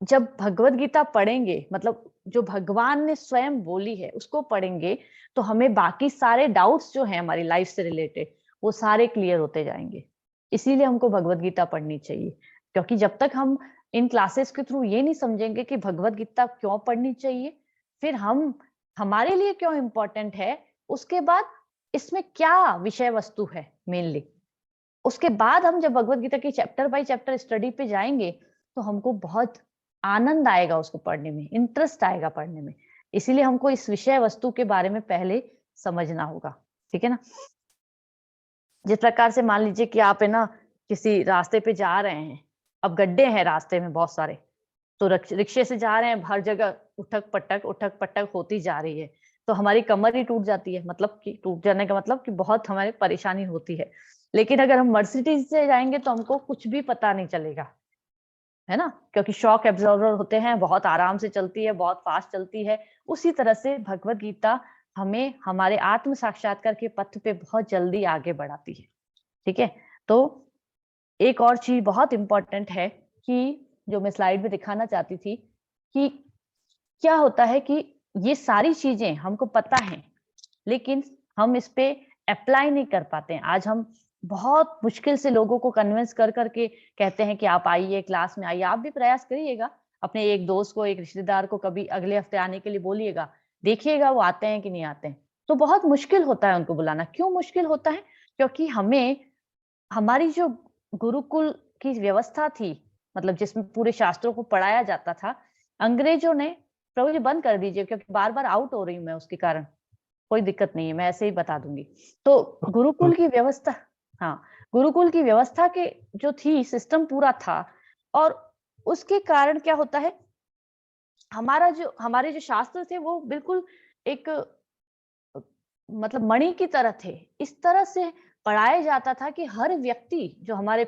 जब भगवत गीता पढ़ेंगे, मतलब जो भगवान ने स्वयं बोली है उसको पढ़ेंगे, तो हमें बाकी सारे डाउट्स जो हैं हमारी लाइफ से रिलेटेड, वो सारे क्लियर होते जाएंगे। इसीलिए हमको भगवत गीता पढ़नी चाहिए, क्योंकि जब तक हम इन क्लासेस के थ्रू ये नहीं समझेंगे कि भगवत गीता क्यों पढ़नी चाहिए, फिर हम हमारे लिए क्यों इम्पोर्टेंट है, उसके बाद इसमें क्या विषय वस्तु है मेनली, उसके बाद हम जब भगवत गीता की चैप्टर बाय चैप्टर स्टडी पे जाएंगे, तो हमको बहुत आनंद आएगा उसको पढ़ने में, इंटरेस्ट आएगा पढ़ने में। इसीलिए हमको इस विषय वस्तु के बारे में पहले समझना होगा, ठीक है ना। जिस प्रकार से मान लीजिए कि आप है ना किसी रास्ते पे जा रहे हैं, अब गड्ढे हैं रास्ते में बहुत सारे, तो रिक्शे से जा रहे हैं, हर जगह उठक पटक होती जा रही है, तो हमारी कमर ही टूट जाती है, मतलब कि टूट जाने का मतलब कि बहुत हमारी परेशानी होती है। लेकिन अगर हम मर्सिडीज से जाएंगे तो हमको कुछ भी पता नहीं चलेगा, है ना, क्योंकि शॉक एब्जॉर्बर होते हैं, बहुत आराम से चलती है, बहुत फास्ट चलती है। उसी तरह से भगवत गीता हमें हमारे आत्म साक्षात्कार के पथ पे बहुत जल्दी आगे बढ़ाती है, ठीक है। तो एक और चीज बहुत इंपॉर्टेंट है कि जो मैं स्लाइड में दिखाना चाहती थी, कि क्या होता है कि ये सारी चीजें हमको पता है, लेकिन हम इस पे अप्लाई नहीं कर पाते हैं। आज हम बहुत मुश्किल से लोगों को कन्विंस कर करके कहते हैं कि आप आइए, क्लास में आइए। आप भी प्रयास करिएगा, अपने एक दोस्त को, एक रिश्तेदार को कभी अगले हफ्ते आने के लिए बोलिएगा, देखिएगा वो आते हैं कि नहीं आते हैं। तो बहुत मुश्किल होता है उनको बुलाना। क्यों मुश्किल होता है? क्योंकि हमें हमारी जो गुरुकुल की व्यवस्था थी, मतलब जिसमें पूरे शास्त्रों को पढ़ाया जाता था, अंग्रेजों ने, प्रभु जी बंद कर दीजिए क्योंकि बार बार आउट हो रही हूँ मैं उसके कारण, कोई दिक्कत नहीं है, मैं ऐसे ही बता दूंगी। तो गुरुकुल की व्यवस्था, हाँ, गुरुकुल की व्यवस्था के जो थी, सिस्टम पूरा था, और उसके कारण क्या होता है, हमारे जो शास्त्र थे वो बिल्कुल एक मतलब मणि की तरह थे। इस तरह से पढ़ाया जाता था कि हर व्यक्ति जो हमारे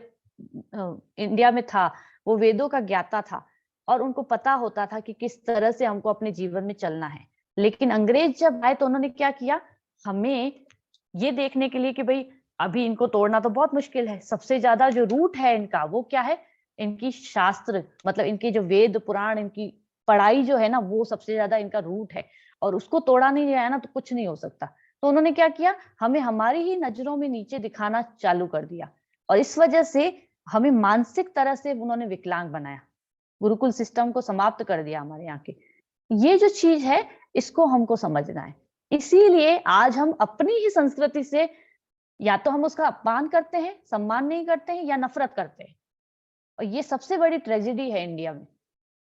इंडिया में था, वो वेदों का ज्ञाता था और उनको पता होता था कि किस तरह से हमको अपने जीवन में चलना है। लेकिन अंग्रेज जब आए तो उन्होंने क्या किया, हमें ये देखने के लिए कि भाई अभी इनको तोड़ना तो बहुत मुश्किल है, सबसे ज्यादा जो रूट है इनका वो क्या है, इनकी शास्त्र, मतलब इनकी जो वेद पुराण, इनकी पढ़ाई जो है ना, वो सबसे ज्यादा इनका रूट है, और उसको तोड़ा नहीं जाए ना तो कुछ नहीं हो सकता। तो उन्होंने क्या किया, हमें हमारी ही नजरों में नीचे दिखाना चालू कर दिया, और इस वजह से हमें मानसिक तरह से उन्होंने विकलांग बनाया, गुरुकुल सिस्टम को समाप्त कर दिया हमारे यहाँ के। ये जो चीज है, इसको हमको समझना है। इसीलिए आज हम अपनी ही संस्कृति से या तो हम उसका अपमान करते हैं, सम्मान नहीं करते हैं, या नफरत करते हैं। और ये सबसे बड़ी ट्रेजेडी है इंडिया में,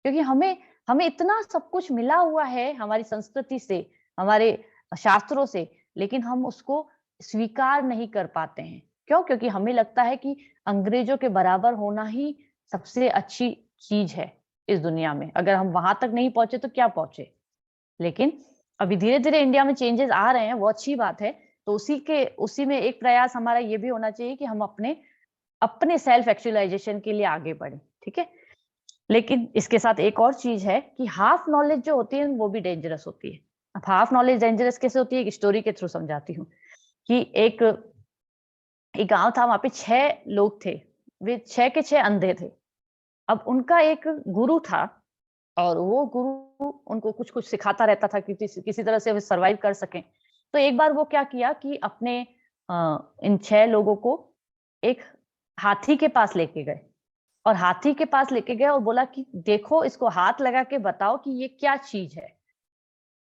क्योंकि हमें हमें इतना सब कुछ मिला हुआ है हमारी संस्कृति से, हमारे शास्त्रों से, लेकिन हम उसको स्वीकार नहीं कर पाते हैं। क्यों? क्योंकि हमें लगता है कि अंग्रेजों के बराबर होना ही सबसे अच्छी चीज है इस दुनिया में। अगर हम वहां तक नहीं पहुंचे तो क्या पहुंचे। लेकिन अभी धीरे धीरे इंडिया में चेंजेस आ रहे हैं, वो अच्छी बात है। तो उसी में एक प्रयास हमारा ये भी होना चाहिए कि हम अपने अपने सेल्फ एक्चुअलाइजेशन के लिए आगे बढ़े, ठीक है। लेकिन इसके साथ एक और चीज है कि हाफ नॉलेज जो होती है वो भी डेंजरस होती है। अब हाफ नॉलेज डेंजरस कैसे होती है, एक स्टोरी के थ्रू समझाती हूँ। कि एक एक गांव था, वहां पे 6 लोग थे, वे 6 के 6 अंधे थे। अब उनका एक गुरु था, और वो गुरु उनको कुछ कुछ सिखाता रहता था कि किसी तरह से वे सरवाइव कर सकें। तो एक बार वो क्या किया कि अपने इन 6 लोगों को एक हाथी के पास लेके गए, और हाथी के पास लेके गए और बोला कि देखो, इसको हाथ लगा के बताओ कि ये क्या चीज है।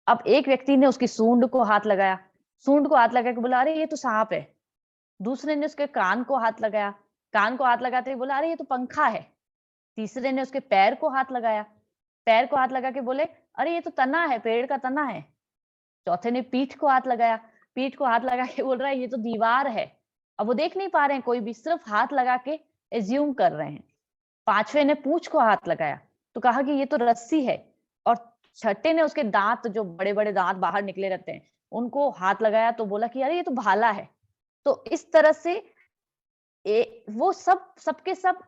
अब एक व्यक्ति ने उसकी सूंड को हाथ लगाया, सूंड को हाथ लगा के बोला, अरे ये तो सांप है। दूसरे ने उसके कान को हाथ लगाया, कान को हाथ लगाते हुए बोला, अरे ये तो पंखा है। तीसरे ने उसके पैर को हाथ लगाया, पैर को हाथ लगा के बोले, अरे ये तो तना है, पेड़ का तना है। चौथे ने पीठ को हाथ लगाया, पीठ को हाथ लगा के बोल रहा है ये तो दीवार है। अब वो देख नहीं पा रहे हैं कोई भी, सिर्फ हाथ लगा के एज्यूम कर रहे हैं। पांचवे ने पूंछ को हाथ लगाया तो कहा कि ये तो रस्सी है, और छठे ने उसके दांत, जो बड़े बड़े दांत बाहर निकले रहते हैं, उनको हाथ लगाया तो बोला कि अरे ये तो भाला है। तो इस तरह से वो सबके सब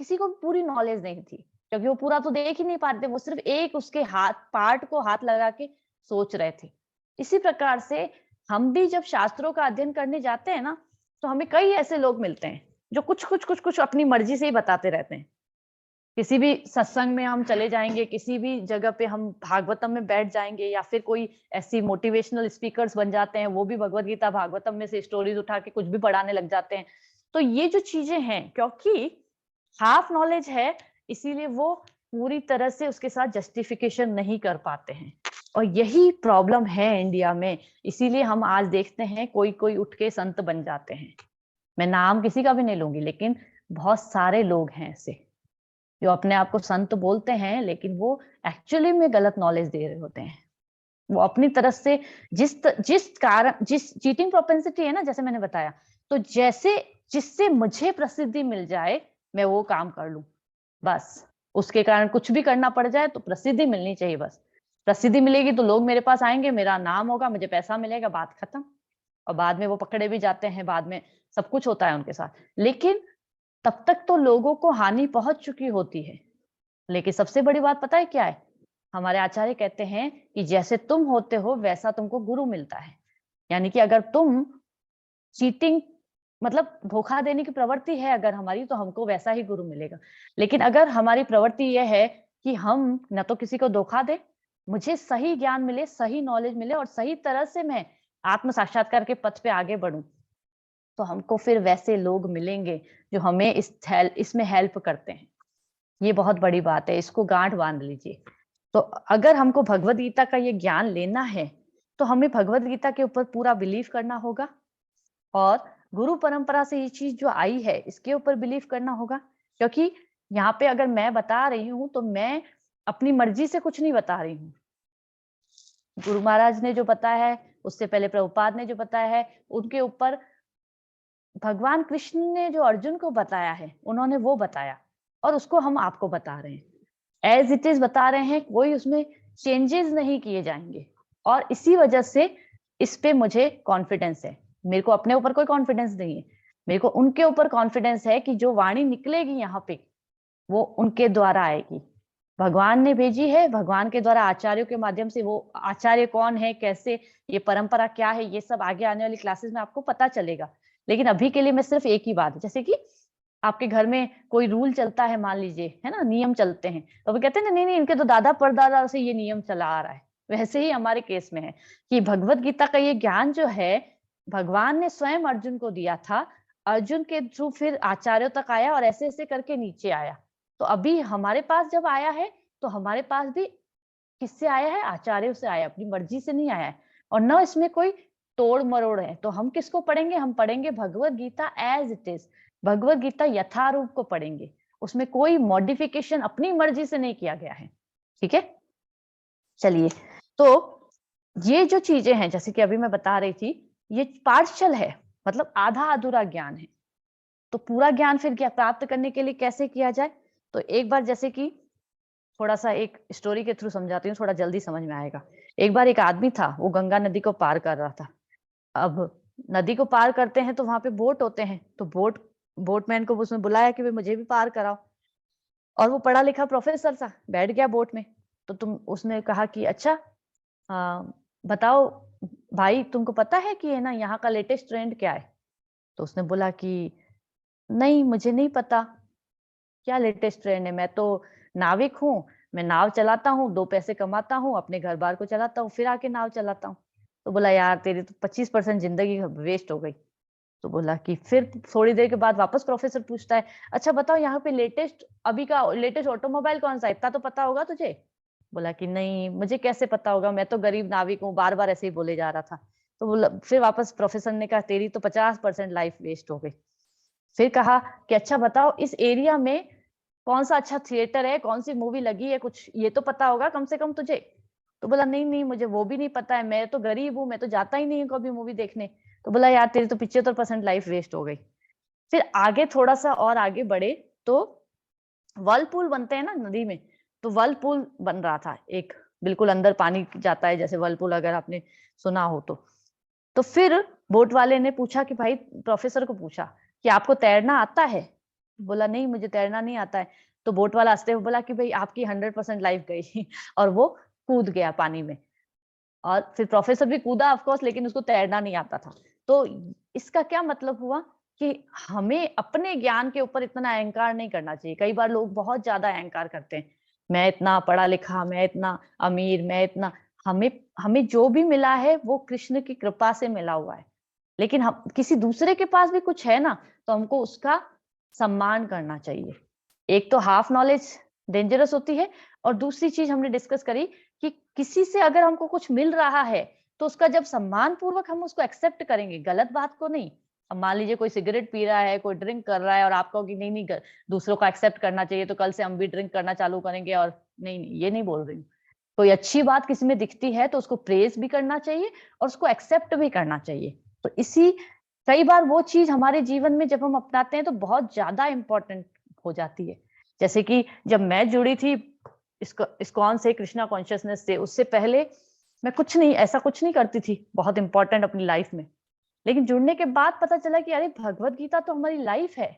किसी को पूरी नॉलेज नहीं थी, क्योंकि वो पूरा तो देख ही नहीं पाते, वो सिर्फ एक उसके हाथ पार्ट को हाथ लगा के सोच रहे थे। इसी प्रकार से हम भी जब शास्त्रों का अध्ययन करने जाते हैं ना, तो हमें कई ऐसे लोग मिलते हैं जो कुछ अपनी मर्जी से ही बताते रहते हैं। किसी भी सत्संग में हम चले जाएंगे, किसी भी जगह पे हम भागवतम में बैठ जाएंगे, या फिर कोई ऐसी मोटिवेशनल स्पीकर्स बन जाते हैं, वो भी भगवत गीता भागवतम में से स्टोरीज उठा के कुछ भी पढ़ाने लग जाते हैं। तो ये जो चीजें हैं, क्योंकि हाफ नॉलेज है, इसीलिए वो पूरी तरह से उसके साथ जस्टिफिकेशन नहीं कर पाते हैं, और यही प्रॉब्लम है इंडिया में। इसीलिए हम आज देखते हैं कोई कोई उठ के संत बन जाते हैं। मैं नाम किसी का भी नहीं लूंगी, लेकिन बहुत सारे लोग हैं ऐसे जो अपने आप को संत बोलते हैं, लेकिन वो एक्चुअली में गलत नॉलेज दे रहे होते हैं। वो अपनी तरफ से जिस चीटिंग प्रोपेंसिटी है ना, जैसे मैंने बताया, तो जैसे जिससे मुझे प्रसिद्धि मिल जाए मैं वो काम कर लूं, बस उसके कारण कुछ भी करना पड़ जाए तो प्रसिद्धि मिलनी चाहिए। बस प्रसिद्धि मिलेगी तो लोग मेरे पास आएंगे, मेरा नाम होगा, मुझे पैसा मिलेगा, बात खत्म। और बाद में वो पकड़े भी जाते हैं, बाद में सब कुछ होता है उनके साथ, लेकिन तब तक तो लोगों को हानि पहुंच चुकी होती है। लेकिन सबसे बड़ी बात पता है क्या है? हमारे आचार्य कहते हैं कि जैसे तुम होते हो वैसा तुमको गुरु मिलता है। यानी कि अगर तुम चीटिंग, मतलब धोखा देने की प्रवृत्ति है अगर हमारी, तो हमको वैसा ही गुरु मिलेगा। लेकिन अगर हमारी प्रवृत्ति यह है कि हम न तो किसी को धोखा दे, मुझे सही ज्ञान मिले, सही नॉलेज मिले, और सही तरह से मैं आत्म साक्षात्कार के पथ पे आगे बढ़ूं, तो हमको फिर वैसे लोग मिलेंगे जो हमें इसमें हेल्प करते हैं। ये बहुत बड़ी बात है, इसको गांठ बांध लीजिए। तो अगर हमको भगवत गीता का ये ज्ञान लेना है, तो हमें भगवत गीता के ऊपर पूरा बिलीव करना होगा, और गुरु परंपरा से ये चीज जो आई है इसके ऊपर बिलीव करना होगा। क्योंकि यहाँ पे अगर मैं बता रही हूँ तो मैं अपनी मर्जी से कुछ नहीं बता रही हूँ। गुरु महाराज ने जो बताया है, उससे पहले प्रभुपाद ने जो बताया है, उनके ऊपर भगवान कृष्ण ने जो अर्जुन को बताया है उन्होंने वो बताया, और उसको हम आपको बता रहे हैं, एज इट इज बता रहे हैं, कोई उसमें चेंजेस नहीं किए जाएंगे। और इसी वजह से इस पे मुझे कॉन्फिडेंस है। मेरे को अपने ऊपर कोई कॉन्फिडेंस नहीं है, मेरे को उनके ऊपर कॉन्फिडेंस है कि जो वाणी निकलेगी यहाँ पे वो उनके द्वारा आएगी। भगवान ने भेजी है, भगवान के द्वारा आचार्यों के माध्यम से। वो आचार्य कौन है, कैसे, ये परंपरा क्या है, ये सब आगे आने वाली क्लासेस में आपको पता चलेगा। लेकिन अभी के लिए मैं सिर्फ एक ही बात, जैसे कि आपके घर में कोई रूल चलता है, मान लीजिए, है ना, नियम चलते हैं, तो वो कहते हैं ना, नहीं नहीं इनके तो दादा परदादा से ये नियम चला आ रहा है। वैसे ही हमारे केस में है कि भगवत गीता का ये ज्ञान जो है भगवान ने स्वयं अर्जुन को दिया था, अर्जुन के थ्रू फिर आचार्यों तक आया, और ऐसे ऐसे करके नीचे आया। तो अभी हमारे पास जब आया है, तो हमारे पास भी किससे आया है? आचार्यों से आया, अपनी मर्जी से नहीं आया है। और न इसमें कोई तोड़ मरोड़ है। तो हम किसको पढ़ेंगे? हम पढ़ेंगे Bhagavad Gita as it is, Bhagavad Gita यथारूप को पढ़ेंगे, उसमें कोई मॉडिफिकेशन अपनी मर्जी से नहीं किया गया है। ठीक है, चलिए। तो ये जो चीजें हैं, जैसे कि अभी मैं बता रही थी, ये पार्शियल है, मतलब आधा अधूरा ज्ञान है। तो पूरा ज्ञान फिर क्या प्राप्त करने के लिए कैसे किया जाए? तो एक बार, जैसे कि थोड़ा सा एक स्टोरी के थ्रू समझाती हूँ, थोड़ा जल्दी समझ में आएगा। एक बार एक आदमी था, वो गंगा नदी को पार कर रहा था। अब नदी को पार करते हैं तो वहां पे बोट होते हैं, तो बोटमैन को उसने बुलाया कि भाई मुझे भी पार कराओ। और वो पढ़ा लिखा प्रोफेसर था, बैठ गया बोट में। तो उसने कहा कि अच्छा, बताओ भाई, तुमको पता है कि है ना यहाँ का लेटेस्ट ट्रेंड क्या है? तो उसने बोला कि नहीं, मुझे नहीं पता क्या लेटेस्ट ट्रेंड है, मैं तो नाविक हूँ, मैं नाव चलाता हूँ, 2 पैसे कमाता हूँ, अपने घर बार को चलाता हूँ, फिर आके नाव चलाता हूँ। तो बोला यार तेरी तो 25% जिंदगी वेस्ट हो गई। तो बोला कि फिर थोड़ी देर के बाद वापस प्रोफेसर पूछता है, अच्छा बताओ यहाँ पे अभी का लेटेस्ट ऑटोमोबाइल कौन सा है, इतना तो पता होगा तुझे? बोला कि नहीं, मुझे कैसे पता होगा, मैं तो गरीब नाविक हूँ, बार बार ऐसे ही बोले जा रहा था। तो बोला, फिर वापस प्रोफेसर ने कहा तेरी तो 50% लाइफ वेस्ट हो गई। फिर कहा कि अच्छा बताओ, इस एरिया में कौन सा अच्छा थिएटर है, कौन सी मूवी लगी है, कुछ ये तो पता होगा कम से कम तुझे। तो बोला नहीं नहीं मुझे वो भी नहीं पता है, मैं तो गरीब हूँ, मैं तो जाता ही नहीं हूँ कभी मूवी देखने। तो बोला यार तेरी तो 75% लाइफ वेस्ट हो गई। फिर आगे थोड़ा सा और आगे बढ़े तो वर्लपूल बनते हैं ना नदी में, तो वर्लपूल बन रहा था एक, बिल्कुल अंदर पानी जाता है जैसे वर्लपूल, अगर आपने सुना हो तो फिर बोट वाले ने पूछा कि भाई, प्रोफेसर को पूछा कि आपको तैरना आता है? बोला नहीं मुझे तैरना नहीं आता है। तो बोट वाला हंसते हुए बोला कि भाई आपकी 100% लाइफ गई और वो कूद गया पानी में। और फिर प्रोफेसर भी कूदा ऑफ कोर्स, लेकिन उसको तैरना नहीं आता था। तो इसका क्या मतलब हुआ कि हमें अपने ज्ञान के ऊपर इतना अहंकार नहीं करना चाहिए। कई बार लोग बहुत ज्यादा अहंकार करते हैं, मैं इतना पढ़ा लिखा, मैं इतना अमीर, मैं इतना, हमें हमें जो भी मिला है वो कृष्ण की कृपा से मिला हुआ है। लेकिन हम किसी दूसरे के पास भी कुछ है ना, तो हमको उसका सम्मान करना चाहिए। एक तो हाफ नॉलेज डेंजरस होती है, और दूसरी चीज हमने डिस्कस करी कि किसी से अगर हमको कुछ मिल रहा है तो उसका जब सम्मान पूर्वक हम उसको एक्सेप्ट करेंगे, गलत बात को नहीं। अब मान लीजिए कोई सिगरेट पी रहा है, कोई ड्रिंक कर रहा है, और आप कहोगे नहीं नहीं दूसरों का एक्सेप्ट करना चाहिए, तो कल से हम भी ड्रिंक करना चालू करेंगे, और नहीं नहीं ये नहीं बोल रही हूँ। कोई अच्छी बात किसी में दिखती है तो उसको प्रेज भी करना चाहिए और उसको एक्सेप्ट भी करना चाहिए। तो इसी, कई बार वो चीज हमारे जीवन में जब हम अपनाते हैं तो बहुत ज्यादा इंपॉर्टेंट हो जाती है। जैसे कि जब मैं जुड़ी थी इस्कॉन से, कृष्णा कॉन्शियसनेस से, उससे पहले मैं कुछ नहीं, ऐसा कुछ नहीं करती थी बहुत इंपॉर्टेंट अपनी लाइफ में। लेकिन जुड़ने के बाद पता चला कि अरे भगवत गीता तो हमारी लाइफ है।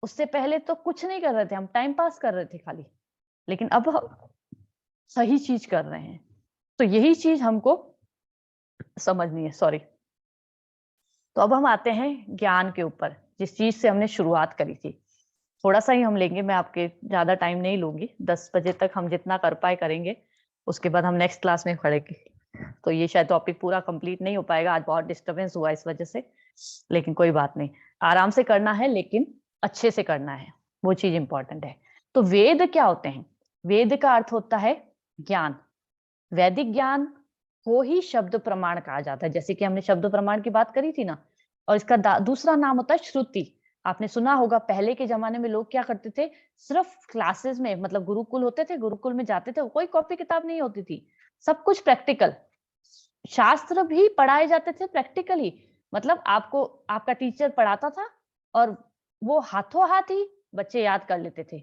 उससे पहले तो कुछ नहीं कर रहे थे, हम टाइम पास कर रहे थे खाली, लेकिन अब हम सही चीज कर रहे हैं। तो यही चीज हमको समझनी है, सॉरी। तो अब हम आते हैं ज्ञान के ऊपर, जिस चीज से हमने शुरुआत करी थी। थोड़ा सा ही हम लेंगे, मैं आपके ज्यादा टाइम नहीं लूंगी, 10 बजे तक हम जितना कर पाए करेंगे, उसके बाद हम नेक्स्ट क्लास में खड़ेंगे। तो ये शायद टॉपिक पूरा कंप्लीट नहीं हो पाएगा, आज बहुत डिस्टरबेंस हुआ इस वजह से, लेकिन कोई बात नहीं, आराम से करना है लेकिन अच्छे से करना है, वो चीज इंपॉर्टेंट है। तो वेद क्या होते हैं? वेद का अर्थ होता है ज्ञान। वैदिक ज्ञान को ही शब्द प्रमाण कहा जाता है, जैसे कि हमने शब्द प्रमाण की बात करी थी ना। और इसका दूसरा नाम होता है श्रुति। आपने सुना होगा पहले के जमाने में लोग क्या करते थे, सिर्फ क्लासेस में, मतलब गुरुकुल होते थे, गुरुकुल में जाते थे, कोई कॉपी किताब नहीं होती थी, सब कुछ प्रैक्टिकल। शास्त्र भी पढ़ाए जाते थे प्रैक्टिकली, मतलब आपको आपका टीचर पढ़ाता था और वो हाथों हाथ ही बच्चे याद कर लेते थे,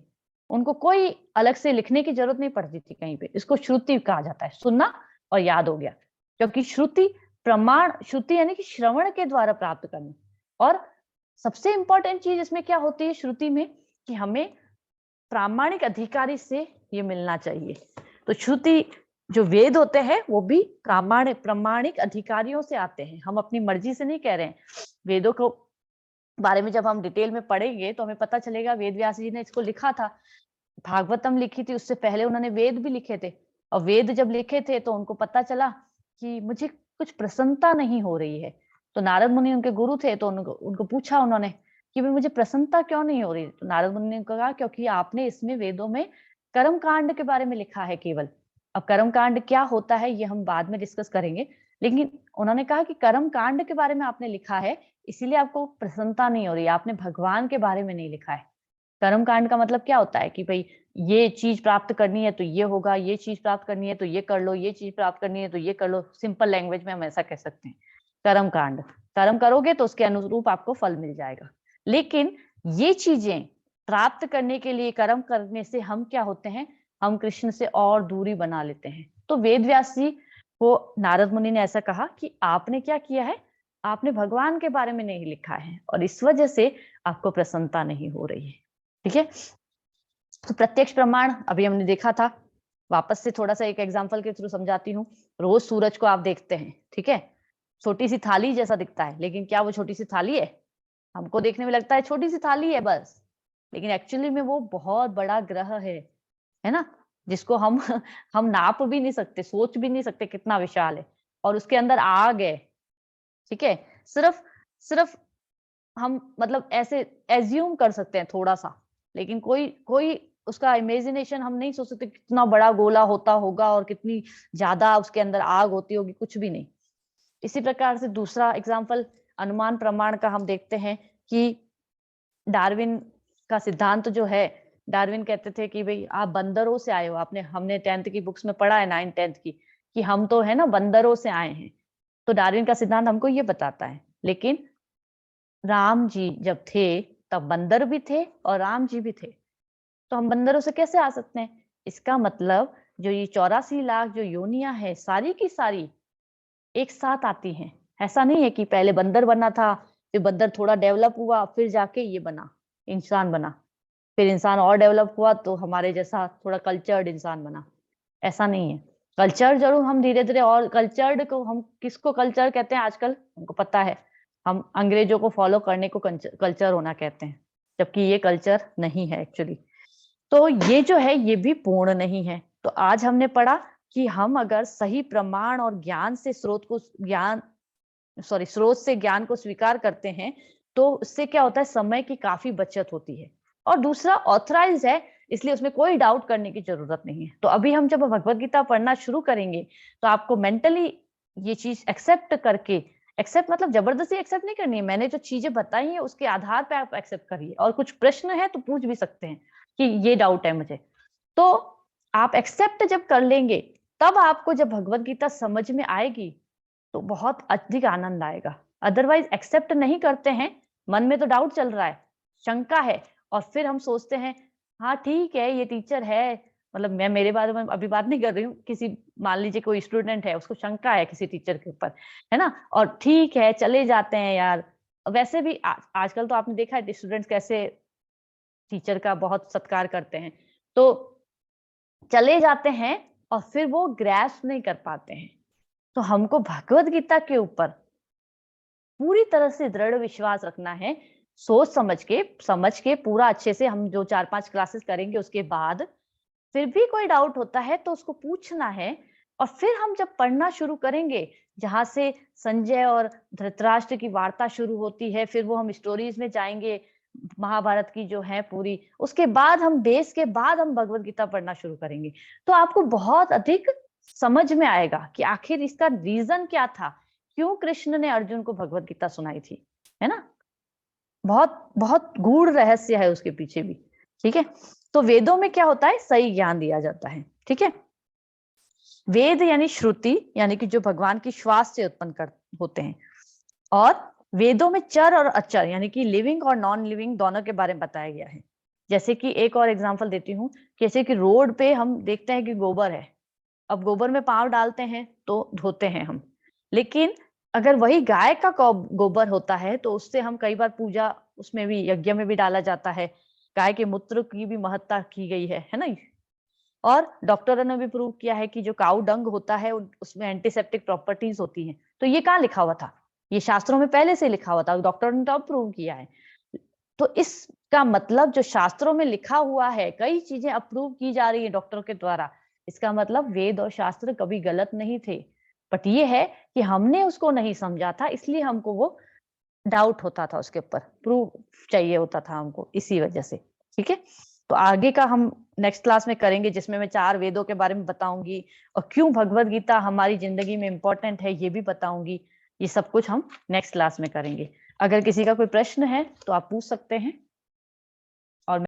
उनको कोई अलग से लिखने की जरूरत नहीं पड़ती थी कहीं पे। इसको श्रुति कहा जाता है, सुनना और याद हो गया। क्योंकि श्रुति प्रमाण, श्रुति यानी कि श्रवण के द्वारा प्राप्त करना। और सबसे इंपॉर्टेंट चीज इसमें क्या होती है श्रुति में, कि हमें प्रामाणिक अधिकारी से ये मिलना चाहिए। तो श्रुति, जो वेद होते हैं वो भी प्रामाणिक अधिकारियों से आते हैं, हम अपनी मर्जी से नहीं कह रहे हैं। वेदों को बारे में जब हम डिटेल में पढ़ेंगे तो हमें पता चलेगा वेद व्यास जी ने इसको लिखा था। भागवतम लिखी थी, उससे पहले उन्होंने वेद भी लिखे थे। और वेद जब लिखे थे तो उनको पता चला कि मुझे कुछ प्रसन्नता नहीं हो रही है। तो नारद मुनि उनके गुरु थे, तो उनको पूछा उन्होंने कि भाई मुझे प्रसन्नता क्यों नहीं हो रही। तो नारद मुनि ने कहा क्योंकि आपने इसमें वेदों में कर्म कांड के बारे में लिखा है केवल। अब कर्म कांड क्या होता है ये हम बाद में डिस्कस करेंगे, लेकिन उन्होंने कहा कि कर्म कांड के बारे में आपने लिखा है, इसीलिए आपको प्रसन्नता नहीं हो रही, आपने भगवान के बारे में नहीं लिखा है। कर्म कांड का मतलब क्या होता है कि भाई ये चीज प्राप्त करनी है तो ये होगा, ये चीज प्राप्त करनी है तो ये कर लो, ये चीज प्राप्त करनी है तो ये कर लो। सिंपल लैंग्वेज में हम ऐसा कह सकते हैं कर्म कांड। कर्म करोगे तो उसके अनुरूप आपको फल मिल जाएगा। लेकिन ये चीजें प्राप्त करने के लिए, कर्म करने से हम क्या होते हैं, हम कृष्ण से और दूरी बना लेते हैं। तो वेद व्यास जी को नारद मुनि ने ऐसा कहा कि आपने क्या किया है, आपने भगवान के बारे में नहीं लिखा है और इस वजह से आपको प्रसन्नता नहीं हो रही है। ठीक है। तो प्रत्यक्ष प्रमाण अभी हमने देखा था, वापस से थोड़ा सा एक एग्जांपल के थ्रू समझाती हूँ। रोज सूरज को आप देखते हैं, ठीक है, छोटी सी थाली जैसा दिखता है, लेकिन क्या वो छोटी सी थाली है? हमको देखने में लगता है छोटी सी थाली है बस, लेकिन एक्चुअली में वो बहुत बड़ा ग्रह है ना, जिसको हम हम नाप भी नहीं सकते, सोच भी नहीं सकते कितना विशाल है। और उसके अंदर आग है, ठीक है। सिर्फ सिर्फ हम मतलब ऐसे एज्यूम कर सकते हैं थोड़ा सा, लेकिन कोई कोई उसका इमेजिनेशन हम नहीं सोच सकते कितना बड़ा गोला होता होगा और कितनी ज्यादा उसके अंदर आग होती होगी, कुछ भी नहीं। इसी प्रकार से दूसरा एग्जाम्पल अनुमान प्रमाण का हम देखते हैं कि डार्विन का सिद्धांत जो है डार्विन कहते थे कि भाई आप बंदरों से आए हो, आपने हमने 10th की बुक्स में पढ़ा है, 9th 10th की, कि हम तो है ना बंदरों से आए हैं। तो डार्विन का सिद्धांत हमको ये बताता है। लेकिन राम जी जब थे तब बंदर भी थे और राम जी भी थे, तो हम बंदरों से कैसे आ सकते हैं? इसका मतलब जो ये 84 लाख जो योनियां है सारी की सारी एक साथ आती हैं। ऐसा नहीं है कि पहले बंदर बना था, फिर बंदर थोड़ा डेवलप हुआ, फिर जाके ये बना, इंसान बना, फिर इंसान और डेवलप हुआ तो हमारे जैसा थोड़ा कल्चर्ड इंसान बना। ऐसा नहीं है। कल्चर जरूर हम धीरे धीरे, और कल्चर्ड को हम किसको कल्चर कहते हैं आजकल हमको पता है, हम अंग्रेजों को फॉलो करने को कल्चर होना कहते हैं, जबकि ये कल्चर नहीं है एक्चुअली। तो ये जो है ये भी पूर्ण नहीं है। तो आज हमने पढ़ा कि हम अगर सही प्रमाण और ज्ञान से स्रोत से ज्ञान को स्वीकार करते हैं तो उससे क्या होता है, समय की काफी बचत होती है। और दूसरा ऑथराइज है, इसलिए उसमें कोई डाउट करने की जरूरत नहीं है। तो अभी हम जब भगवत गीता पढ़ना शुरू करेंगे तो आपको मेंटली ये चीज एक्सेप्ट करके, एक्सेप्ट मतलब जबरदस्ती एक्सेप्ट नहीं करनी है, मैंने जो चीजें बताई है उसके आधार पे आप एक्सेप्ट करिए, और कुछ प्रश्न है तो पूछ भी सकते हैं कि ये डाउट है मुझे। तो आप एक्सेप्ट जब कर लेंगे तब आपको जब भगवत गीता समझ में आएगी तो बहुत अधिक आनंद आएगा। अदरवाइज एक्सेप्ट नहीं करते हैं, मन में तो डाउट चल रहा है, शंका है, और फिर हम सोचते हैं हाँ ठीक है ये टीचर है, मतलब मैं मेरे बारे में अभी बात नहीं कर रही हूँ, किसी मान लीजिए कोई स्टूडेंट है उसको शंका है किसी टीचर के ऊपर, है ना, और ठीक है चले जाते हैं यार। वैसे भी आजकल तो आपने देखा है स्टूडेंट्स कैसे टीचर का बहुत सत्कार करते हैं, तो चले जाते हैं और फिर वो ग्रैस्प नहीं कर पाते हैं। तो हमको भगवत गीता के ऊपर पूरी तरह से दृढ़ विश्वास रखना है, सोच समझ के पूरा अच्छे से। हम जो 4-5 क्लासेस करेंगे उसके बाद फिर भी कोई डाउट होता है तो उसको पूछना है। और फिर हम जब पढ़ना शुरू करेंगे, जहां से संजय और धृतराष्ट्र की वार्ता शुरू होती है, फिर वो हम स्टोरीज में जाएंगे महाभारत की जो है पूरी, उसके बाद हम बेस के बाद हम भगवत गीता पढ़ना शुरू करेंगे। तो आपको बहुत अधिक समझ में आएगा कि आखिर इसका रीजन क्या था, क्यों कृष्ण ने अर्जुन को भगवत गीता सुनाई थी, है ना। बहुत बहुत गूढ़ रहस्य है उसके पीछे भी। ठीक है, तो वेदों में क्या होता है, सही ज्ञान दिया जाता है। ठीक है, वेद यानी श्रुति, यानी कि जो भगवान की श्वास से उत्पन्न कर होते हैं। और वेदों में चर और अचर यानी कि लिविंग और नॉन लिविंग दोनों के बारे में बताया गया है। जैसे कि एक और एग्जांपल देती हूँ, जैसे कि रोड पे हम देखते हैं कि गोबर है, अब गोबर में पांव डालते हैं तो धोते हैं हम, लेकिन अगर वही गाय का गोबर होता है तो उससे हम कई बार पूजा, उसमें भी यज्ञ में भी डाला जाता है। गाय के मूत्र की भी महत्ता की गई है ना। और डॉक्टरों ने भी प्रूव किया है कि जो काऊ डंग होता है उसमें एंटीसेप्टिक प्रॉपर्टीज होती हैं। तो ये कहाँ लिखा हुआ था, ये शास्त्रों में पहले से लिखा हुआ था, डॉक्टर ने तो अब प्रूव किया है। तो इसका मतलब जो शास्त्रों में लिखा हुआ है, कई चीजें अप्रूव की जा रही है डॉक्टरों के द्वारा, इसका मतलब वेद और शास्त्र कभी गलत नहीं थे। बट ये है कि हमने उसको नहीं समझा था, इसलिए हमको वो डाउट होता था, उसके ऊपर प्रूफ चाहिए होता था हमको, इसी वजह से। ठीक है, तो आगे का हम नेक्स्ट क्लास में करेंगे, जिसमें मैं 4 वेदों के बारे में बताऊंगी और क्यों भगवत गीता हमारी जिंदगी में इंपॉर्टेंट है ये भी बताऊंगी। ये सब कुछ हम नेक्स्ट क्लास में करेंगे। अगर किसी का कोई प्रश्न है तो आप पूछ सकते हैं।